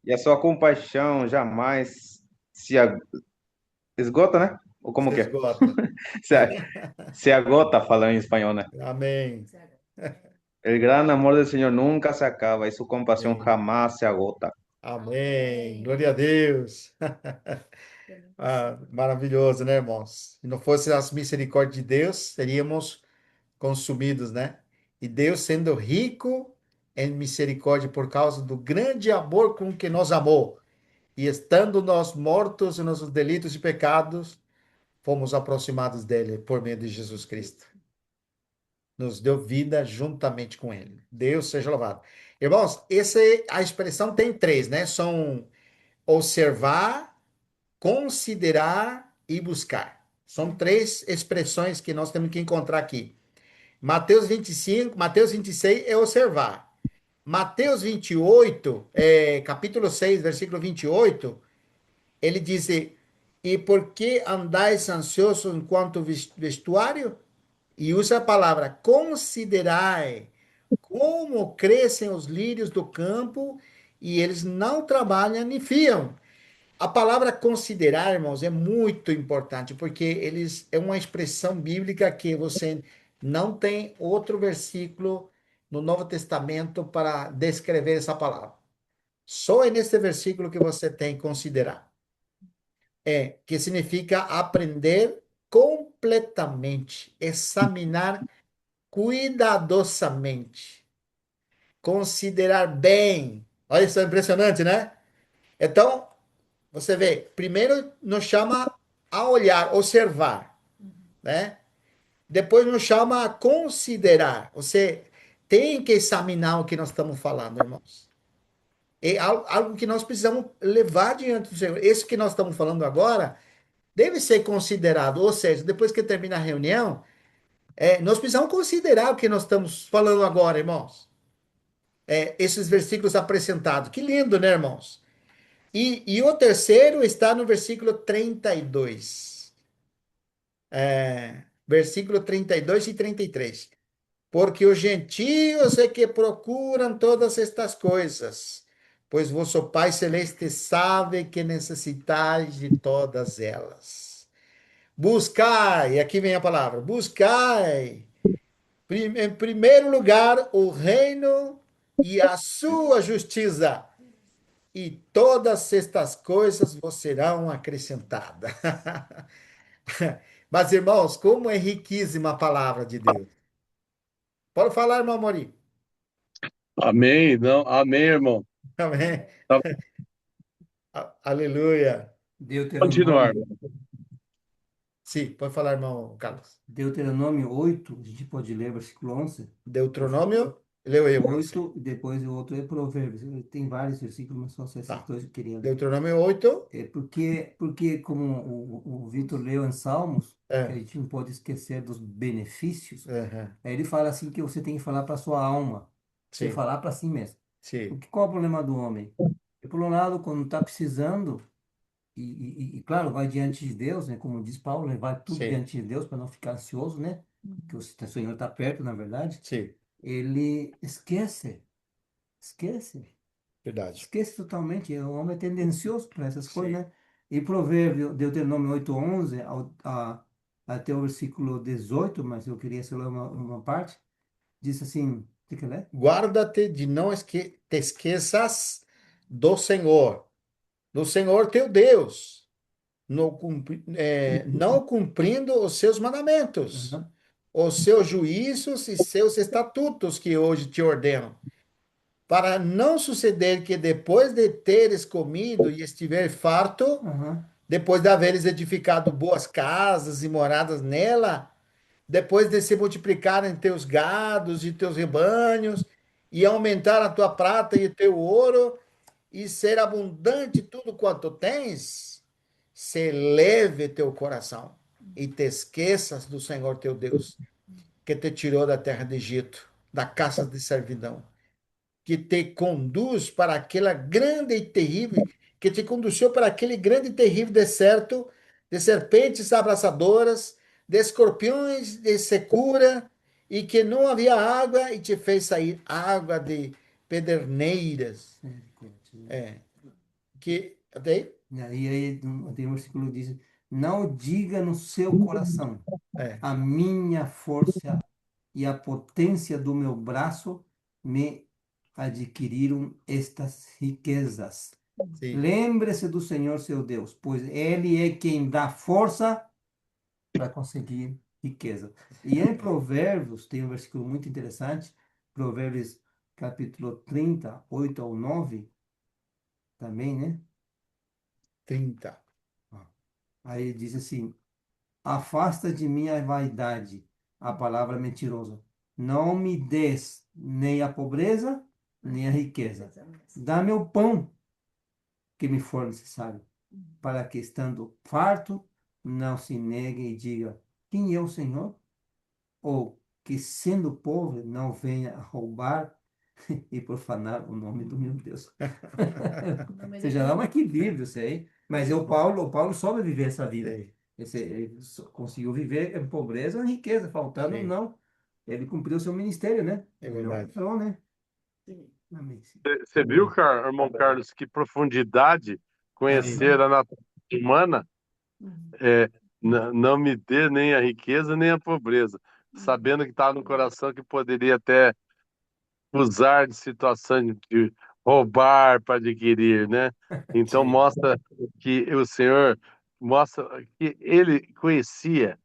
e a sua compaixão jamais se esgota, né? Ou como Se que é? esgota. Se, se agota, falando em espanhol, né? Amém. El gran amor del Señor nunca se acaba y su compasión Amém. jamás se agota. Amém. Glória a Deus. Ah, maravilhoso, né, irmãos? Se não fosse as misericórdias de Deus, seríamos consumidos, né? E Deus, sendo rico em misericórdia por causa do grande amor com que nos amou, e estando nós mortos em nossos delitos e pecados, fomos aproximados dele por meio de Jesus Cristo. Nos deu vida juntamente com ele. Deus seja louvado. Irmãos, a expressão tem três, né? São observar, considerar e buscar. São três expressões que nós temos que encontrar aqui. Mateus 26 é observar. Mateus 28, capítulo 6, versículo 28, ele diz: E por que andais ansiosos enquanto vestuário? E usa a palavra considerai como crescem os lírios do campo, e eles não trabalham nem fiam. A palavra considerar, irmãos, é muito importante, porque eles é uma expressão bíblica que você não tem outro versículo no Novo Testamento para descrever essa palavra. Só é nesse versículo que você tem que considerar. Que significa aprender completamente, examinar cuidadosamente, considerar bem. Olha, isso é impressionante, né? Então, você vê, primeiro nos chama a olhar, observar, né? Depois nos chama a considerar. Você tem que examinar o que nós estamos falando, irmãos. É algo que nós precisamos levar diante do Senhor. Isso que nós estamos falando agora deve ser considerado. Ou seja, depois que termina a reunião, nós precisamos considerar o que nós estamos falando agora, irmãos. Esses versículos apresentados. Que lindo, né, irmãos? E o terceiro está no versículo 32. Versículo 32 e 33. Porque os gentios é que procuram todas estas coisas, pois vosso Pai Celeste sabe que necessitais de todas elas. Buscai, aqui vem a palavra, buscai, em primeiro lugar, o reino e a sua justiça, e todas estas coisas vos serão acrescentadas. Mas, irmãos, como é riquíssima a palavra de Deus. Pode falar, irmão Mori. Amém, não, amém, irmão. Amém. Tá, Aleluia. continuar. Deuteronômio, Sim, pode falar, irmão Carlos. Deuteronômio 8, a gente pode ler versículo 11. Deuteronômio, leu eu. 8, e depois o outro é Provérbios. Tem vários versículos, mas só esses Tá. dois que eu queria ler. Deuteronômio 8. Porque como o Vitor leu em Salmos, que a É. gente não pode esquecer dos benefícios, Uhum. aí ele fala assim que você tem que falar para sua alma, você Sim, falar para si mesmo. sim, Qual é o problema do homem? Por um lado, quando está precisando, claro, vai diante de Deus, né? Como diz Paulo, né? Vai tudo sim, diante de Deus para não ficar ansioso, né? Que o Senhor está perto, na verdade. sim. Ele esquece Verdade. totalmente. O homem é tendencioso para essas coisas, Sim. né? E Provérbio, Deuteronômio 8:11 até o versículo 18, mas eu queria só ler uma parte, diz assim, tem que ler? Guarda-te de não te esqueças do Senhor teu Deus, não cumprindo os seus mandamentos, Aham, os seus juízos e seus estatutos que hoje te ordeno, para não suceder que depois de teres comido e estiver farto, aham, depois de haveres edificado boas casas e moradas nela, depois de se multiplicarem teus gados e teus rebanhos, e aumentar a tua prata e o teu ouro, e ser abundante tudo quanto tens, se eleve teu coração e te esqueças do Senhor teu Deus, que te tirou da terra do Egito, da casa de servidão, que te conduz para aquela grande e terrível, que te conduziu para aquele grande e terrível deserto de serpentes abraçadoras, de escorpiões de secura, e que não havia água e te fez sair água de pederneiras. É, que até aí? e aí tem um versículo que diz, não diga no seu coração, É, a minha força e a potência do meu braço me adquiriram estas riquezas. sim. Lembre-se do Senhor seu Deus, pois Ele é quem dá força para conseguir riqueza. E em Provérbios, tem um versículo muito interessante, Provérbios capítulo 30, 8 ao 9, também, né? 30. Aí diz assim: afasta de mim a vaidade, a palavra mentirosa. Não me des nem a pobreza, nem a riqueza. Dá-me o pão que me for necessário, para que, estando farto, não se negue e diga: quem é o Senhor? Ou que, sendo pobre, não venha a roubar e profanar o nome do meu Deus. Você já dá um equilíbrio, sei. Mas o Paulo soube viver essa vida. Sei, Ele conseguiu viver em pobreza, em riqueza, faltando sim, não. Ele cumpriu o seu ministério, né? é Ele é o verdade. patrão, né? Amém. Sim. Você viu, irmão Carlos, que profundidade Sim, conhecer a natureza humana? É, não me dê nem a riqueza nem a pobreza, sabendo que está no coração que poderia até usar de situações de roubar para adquirir, né? Então sim, mostra que o Senhor mostra que ele conhecia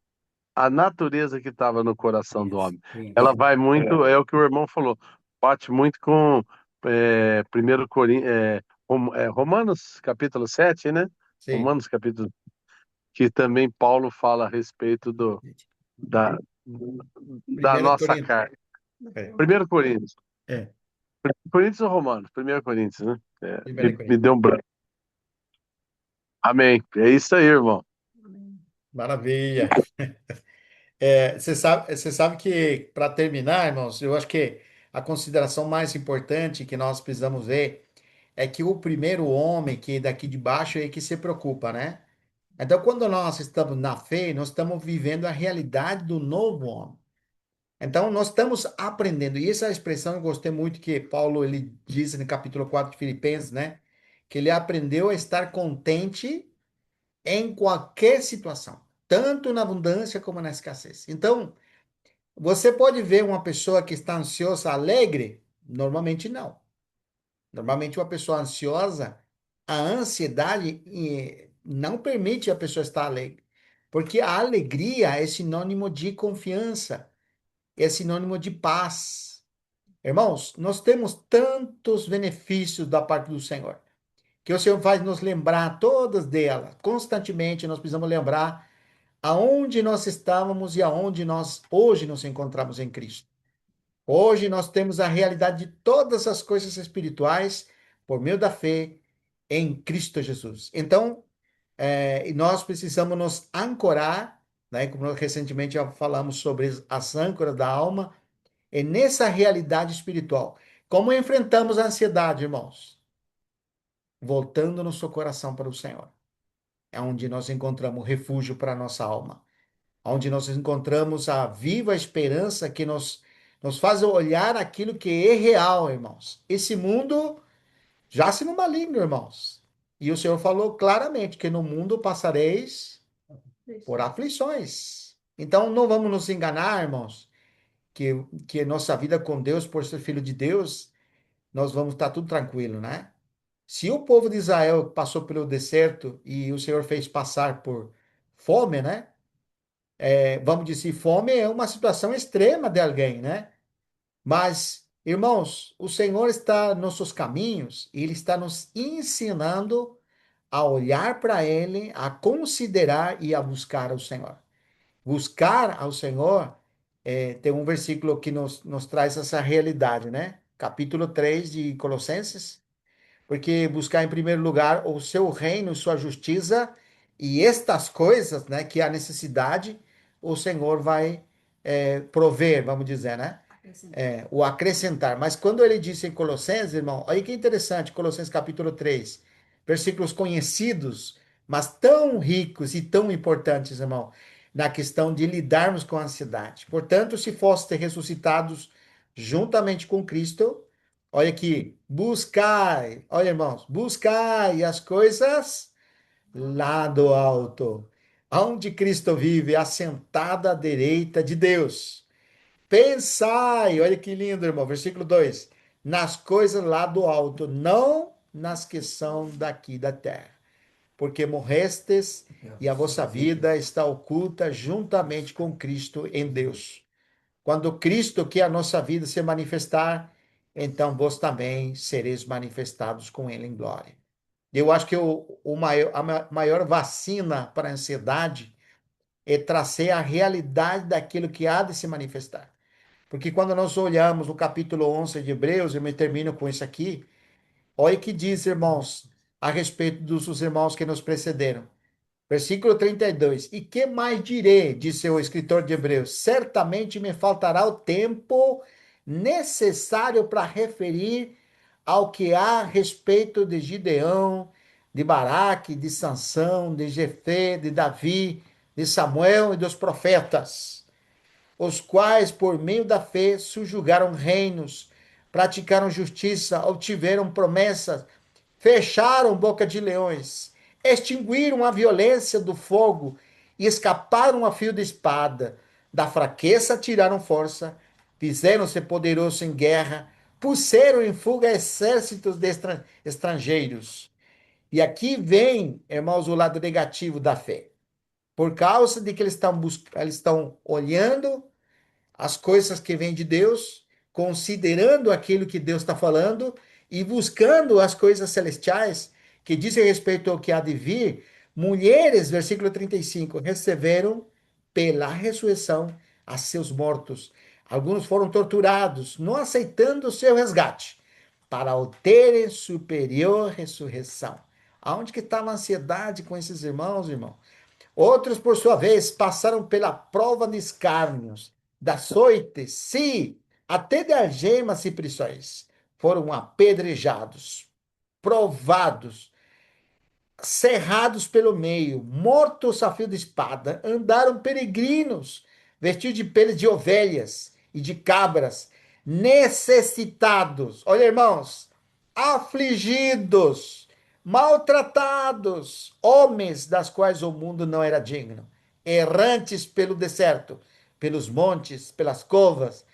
a natureza que estava no coração do Isso, homem. Ela isso. vai muito, é o que o irmão falou, bate muito com 1 Romanos capítulo 7, né? sim. Romanos capítulo, que também Paulo fala a respeito da, da Primeiro nossa Coríntios. carne. É, 1 Coríntios. é, Coríntios ou Romanos? 1 Coríntios, né? primeiro Me Coríntios. deu um branco. Amém. É isso aí, irmão. Maravilha. Você sabe que, para terminar, irmãos, eu acho que a consideração mais importante que nós precisamos ver é que o primeiro homem que daqui de baixo é que se preocupa, né? Então, quando nós estamos na fé, nós estamos vivendo a realidade do novo homem. Então, nós estamos aprendendo. E essa expressão eu gostei muito que Paulo ele diz no capítulo 4 de Filipenses, né? Que ele aprendeu a estar contente em qualquer situação, tanto na abundância como na escassez. Então, você pode ver uma pessoa que está ansiosa alegre? Normalmente não. Normalmente uma pessoa ansiosa, a ansiedade não permite a pessoa estar alegre. Porque a alegria é sinônimo de confiança, é sinônimo de paz. Irmãos, nós temos tantos benefícios da parte do Senhor, que o Senhor faz nos lembrar todas delas. Constantemente nós precisamos lembrar aonde nós estávamos e aonde nós hoje nos encontramos em Cristo. Hoje nós temos a realidade de todas as coisas espirituais por meio da fé em Cristo Jesus. Então, nós precisamos nos ancorar, né? Como nós recentemente já falamos sobre as âncoras da alma, é nessa realidade espiritual. Como enfrentamos a ansiedade, irmãos? Voltando nosso coração para o Senhor. É onde nós encontramos refúgio para a nossa alma. Onde nós encontramos a viva esperança que nos faz olhar aquilo que é real, irmãos. Esse mundo jaz no maligno, irmãos. E o Senhor falou claramente que no mundo passareis por aflições. Então, não vamos nos enganar, irmãos, que nossa vida com Deus, por ser filho de Deus, nós vamos estar tudo tranquilo, né? Se o povo de Israel passou pelo deserto e o Senhor fez passar por fome, né? Vamos dizer, fome é uma situação extrema de alguém, né? Mas, irmãos, o Senhor está nos nossos caminhos e Ele está nos ensinando a olhar para Ele, a considerar e a buscar o Senhor. Buscar ao Senhor, tem um versículo que nos traz essa realidade, né? Capítulo 3 de Colossenses. Porque buscar em primeiro lugar o seu reino, sua justiça e estas coisas, né, que há necessidade, o Senhor vai prover, vamos dizer, né? O acrescentar. Mas quando ele disse em Colossenses, irmão, aí que interessante, Colossenses capítulo 3, versículos conhecidos, mas tão ricos e tão importantes, irmão, na questão de lidarmos com a ansiedade. Portanto, se fossem ressuscitados juntamente com Cristo, olha aqui, buscai, olha irmãos, buscai as coisas lá do alto, onde Cristo vive, assentado à direita de Deus. Pensai, olha que lindo, irmão, versículo 2: nas coisas lá do alto, não nas que são daqui da terra. Porque morrestes e a vossa vida está oculta juntamente com Cristo em Deus. Quando Cristo, que é a nossa vida, se manifestar, então vós também sereis manifestados com Ele em glória. Eu acho que a maior vacina para a ansiedade é trazer a realidade daquilo que há de se manifestar. Porque quando nós olhamos o capítulo 11 de Hebreus, eu me termino com isso aqui, olha o que diz, irmãos, a respeito dos irmãos que nos precederam. Versículo 32. E que mais direi, disse o escritor de Hebreus, certamente me faltará o tempo necessário para referir ao que há a respeito de Gideão, de Baraque, de Sansão, de Jefté, de Davi, de Samuel e dos profetas, os quais, por meio da fé, subjugaram reinos, praticaram justiça, obtiveram promessas, fecharam boca de leões, extinguiram a violência do fogo e escaparam a fio de espada. Da fraqueza tiraram força, fizeram-se poderosos em guerra, puseram em fuga exércitos de estrangeiros. E aqui vem, irmãos, o lado negativo da fé. Por causa de que eles estão olhando as coisas que vêm de Deus, considerando aquilo que Deus está falando e buscando as coisas celestiais que dizem respeito ao que há de vir. Mulheres, versículo 35, receberam pela ressurreição a seus mortos. Alguns foram torturados, não aceitando o seu resgate, para obterem superior ressurreição. Aonde que estava a ansiedade com esses irmãos, irmão? Outros, por sua vez, passaram pela prova de escárnios, de açoites, sim, até de algemas e prisões. Foram apedrejados, provados, cerrados pelo meio, mortos a fio de espada, andaram peregrinos, vestidos de peles de ovelhas e de cabras, necessitados, olha, irmãos, afligidos, maltratados, homens das quais o mundo não era digno, errantes pelo deserto, pelos montes, pelas covas,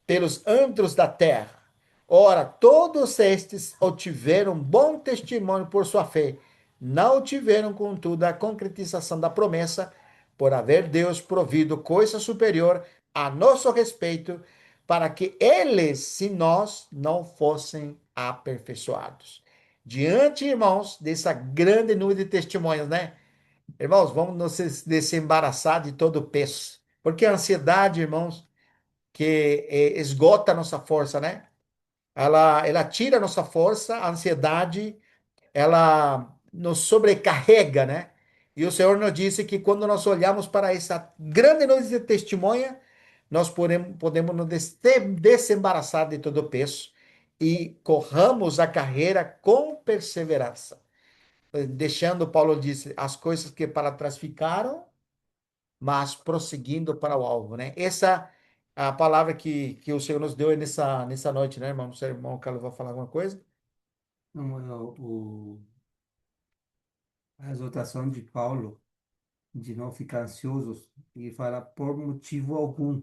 pelos antros da terra. Ora, todos estes obtiveram bom testemunho por sua fé. Não tiveram, contudo, a concretização da promessa, por haver Deus provido coisa superior a nosso respeito, para que eles, se nós, não fossem aperfeiçoados. Diante, irmãos, dessa grande nuvem de testemunhos, né? Irmãos, vamos nos desembaraçar de todo o peso. Porque a ansiedade, irmãos, que esgota a nossa força, né? Ela tira a nossa força, a ansiedade, ela nos sobrecarrega, né? E o Senhor nos disse que quando nós olhamos para essa grande noite de testemunha, nós podemos nos desembaraçar de todo o peso e corramos a carreira com perseverança. Deixando, Paulo disse, as coisas que para trás ficaram, mas prosseguindo para o alvo, né? Essa é a palavra que o Senhor nos deu nessa noite, né, irmão? Não sei, irmão Carlos vai falar alguma coisa? Não, A exortação de Paulo de não ficar ansiosos e falar por motivo algum.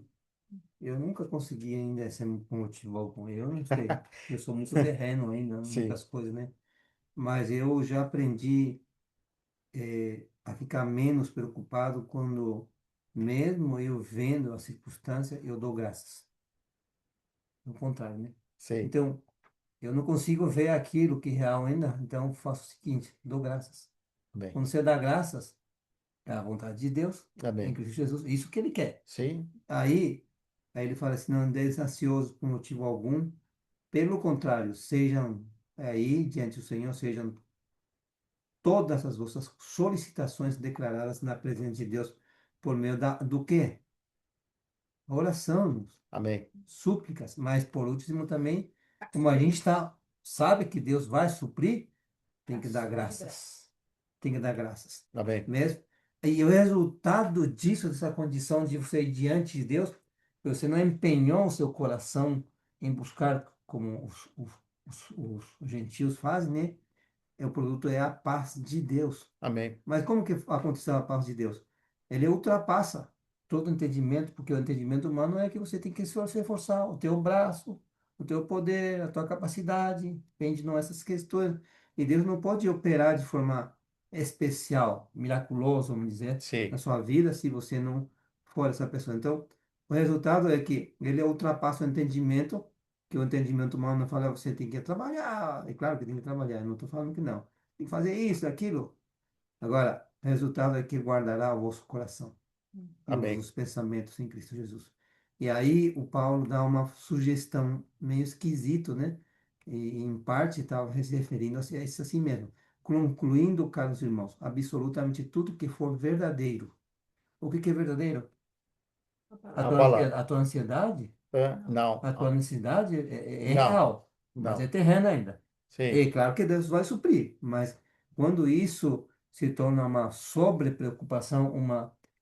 Eu nunca consegui ainda ser por motivo algum. Eu não sei. Eu sou muito terreno ainda, Sim, muitas coisas, né? Mas eu já aprendi a ficar menos preocupado quando, mesmo eu vendo a circunstância, eu dou graças. Ao contrário, né? sei. Então, eu não consigo ver aquilo que é real ainda, então eu faço o seguinte, dou graças. Amém. Quando você dá graças, é a vontade de Deus, em Amém. Cristo Jesus, isso que ele quer. Sim, Aí, aí ele fala assim, não andeis ansiosos por motivo algum, pelo contrário, sejam aí diante do Senhor, sejam todas as vossas solicitações declaradas na presença de Deus por meio do quê? Oração, amém. súplicas, mas por último também, como a gente sabe que Deus vai suprir, tem que dar graças. Tem que dar graças. Amém. Mesmo. E o resultado disso, dessa condição de você ir diante de Deus, você não empenhou o seu coração em buscar, como os gentios fazem, né? O produto é a paz de Deus. Amém. Mas como que aconteceu a paz de Deus? Ele ultrapassa todo entendimento, porque o entendimento humano é que você tem que se esforçar, o teu braço, o teu poder, a tua capacidade, depende não essas questões. E Deus não pode operar de forma especial, miraculosa, vamos dizer, na Sim, sua vida se você não for essa pessoa. Então, o resultado é que ele ultrapassa o entendimento, que o entendimento humano fala, você tem que trabalhar. É claro que tem que trabalhar, eu não estou falando que não. Tem que fazer isso, aquilo. Agora, o resultado é que guardará o vosso coração e os amém. vossos pensamentos em Cristo Jesus. E aí o Paulo dá uma sugestão meio esquisito, né? E em parte estava se referindo a isso assim mesmo. Concluindo, caros irmãos, absolutamente tudo que for verdadeiro. O que é verdadeiro? A palavra. A tua ansiedade? Não, A tua necessidade é não, real, mas é não. terrena ainda. Sim, É claro que Deus vai suprir, mas quando isso se torna uma sobrepreocupação,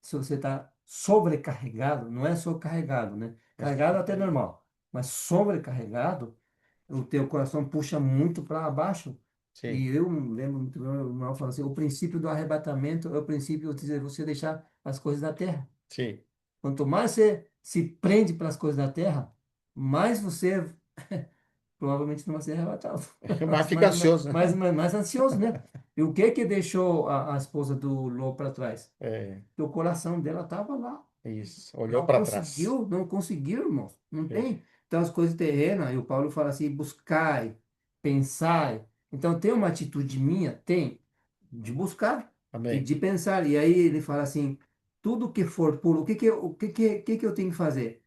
se você está sobrecarregado, não é só carregado, né? Carregado até normal, mas sobrecarregado, o teu coração puxa muito para baixo. sim, E eu lembro muito bem, meu irmão falando assim, o princípio do arrebatamento é o princípio de você deixar as coisas da terra. sim. Quanto mais você se prende pelas coisas da terra, mais você provavelmente não vai ser arrebatado. Mas fica ansioso, né? Mais ansioso, né? E o que que deixou a esposa do Ló para trás? É, Que o coração dela estava lá. isso. Olhou Não para trás. conseguiu, não conseguiu, irmão. Não É, tem. Então, as coisas terrenas, e o Paulo fala assim: buscai, pensai. Então, tem uma atitude minha? Tem, de buscar e amém. de pensar. E aí ele fala assim: tudo que for puro, o que eu tenho que fazer?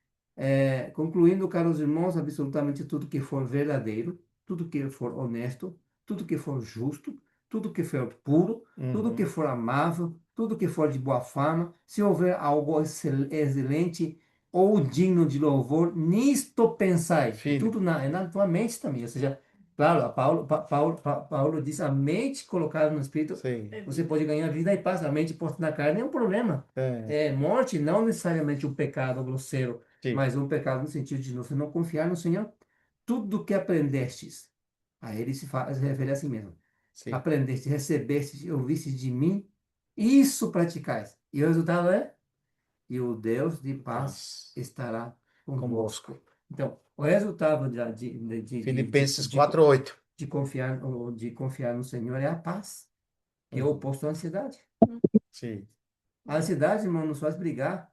Concluindo, caros irmãos, absolutamente tudo que for verdadeiro, tudo que for honesto, tudo que for justo, tudo que for puro, tudo que Uhum. for amável, tudo que for de boa fama, se houver algo excelente ou digno de louvor, nisto pensai. É Filho, tudo é na tua mente também. Ou seja, claro, Paulo diz a mente colocada no Espírito, sim. você pode ganhar vida e paz. A mente posta na carne é um problema. É, Morte não necessariamente um pecado grosseiro, sim, mas um pecado no sentido de você não confiar no Senhor. Tudo que aprendestes, a ele se refere a si mesmo. sim. Aprendeste, recebeste, ouviste de mim, isso praticais. E o resultado é, e o Deus de paz Paz estará convosco. convosco. Então, o resultado Filipenses 4:8. de confiar no Senhor é a paz, que é o Uhum. oposto à ansiedade. Sim. A ansiedade, irmão, nos faz brigar,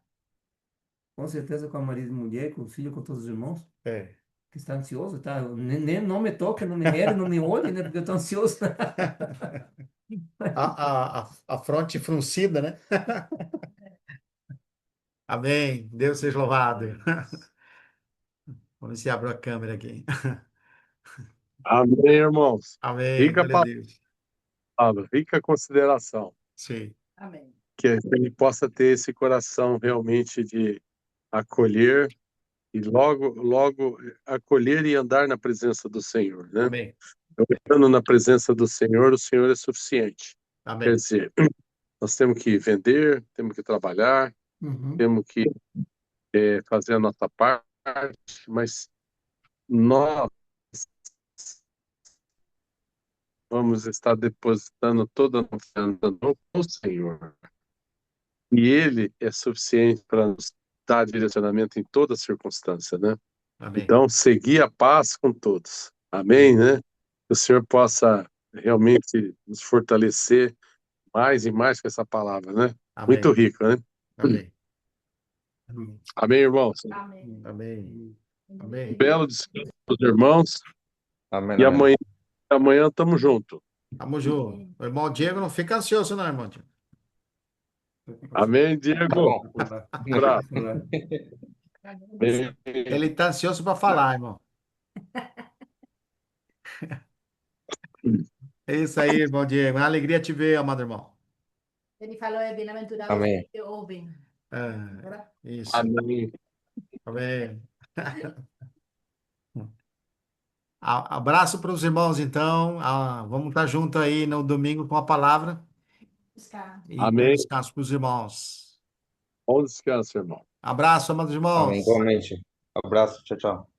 com certeza, com a marido e mulher, com o filho, com todos os irmãos, É. que está ansioso, tá? Não me toque, não me mere, não me olhe, né? Porque eu estou ansioso. A fronte fruncida, né? Amém. Deus seja louvado. Vamos ver se abre a câmera aqui. Amém, irmãos. Amém. Rica Glória a Deus. palavra, rica consideração. Sim. Que ele possa ter esse coração realmente de acolher e logo acolher e andar na presença do Senhor, né? Amém. Estando na presença do Senhor, o Senhor é suficiente. Quer Amém. dizer, nós temos que vender, temos que trabalhar, Uhum. temos que fazer a nossa parte, mas nós vamos estar depositando toda a confiança no Senhor. E Ele é suficiente para nos dar direcionamento em toda circunstância, né? Amém. Então, seguir a paz com todos. Amém, né? Que o Senhor possa realmente nos fortalecer mais e mais com essa palavra, né? Muito Amém. rico, né? Amém. Amém. Amém, irmãos? Amém. Amém. Um Amém. belo descanso dos irmãos. Amém, E amém. amanhã estamos juntos. Tamo junto. O irmão Diego não fica ansioso, não, irmão Diego. Amém, Tá Diego? bom. Um abraço. Amém. Ele tá ansioso para falar, irmão. É isso aí, irmão Diego. É uma alegria te ver, amado irmão. Ele falou é bem-aventurado Amém. os que ouvem. É, isso. Amém. Amém. Abraço para os irmãos, então. Vamos estar junto aí no domingo com a palavra Buscar. e bom Amém. descanso para os irmãos. Bom descanso, irmão. Abraço, amados Amém, irmãos. igualmente. Abraço, tchau, tchau.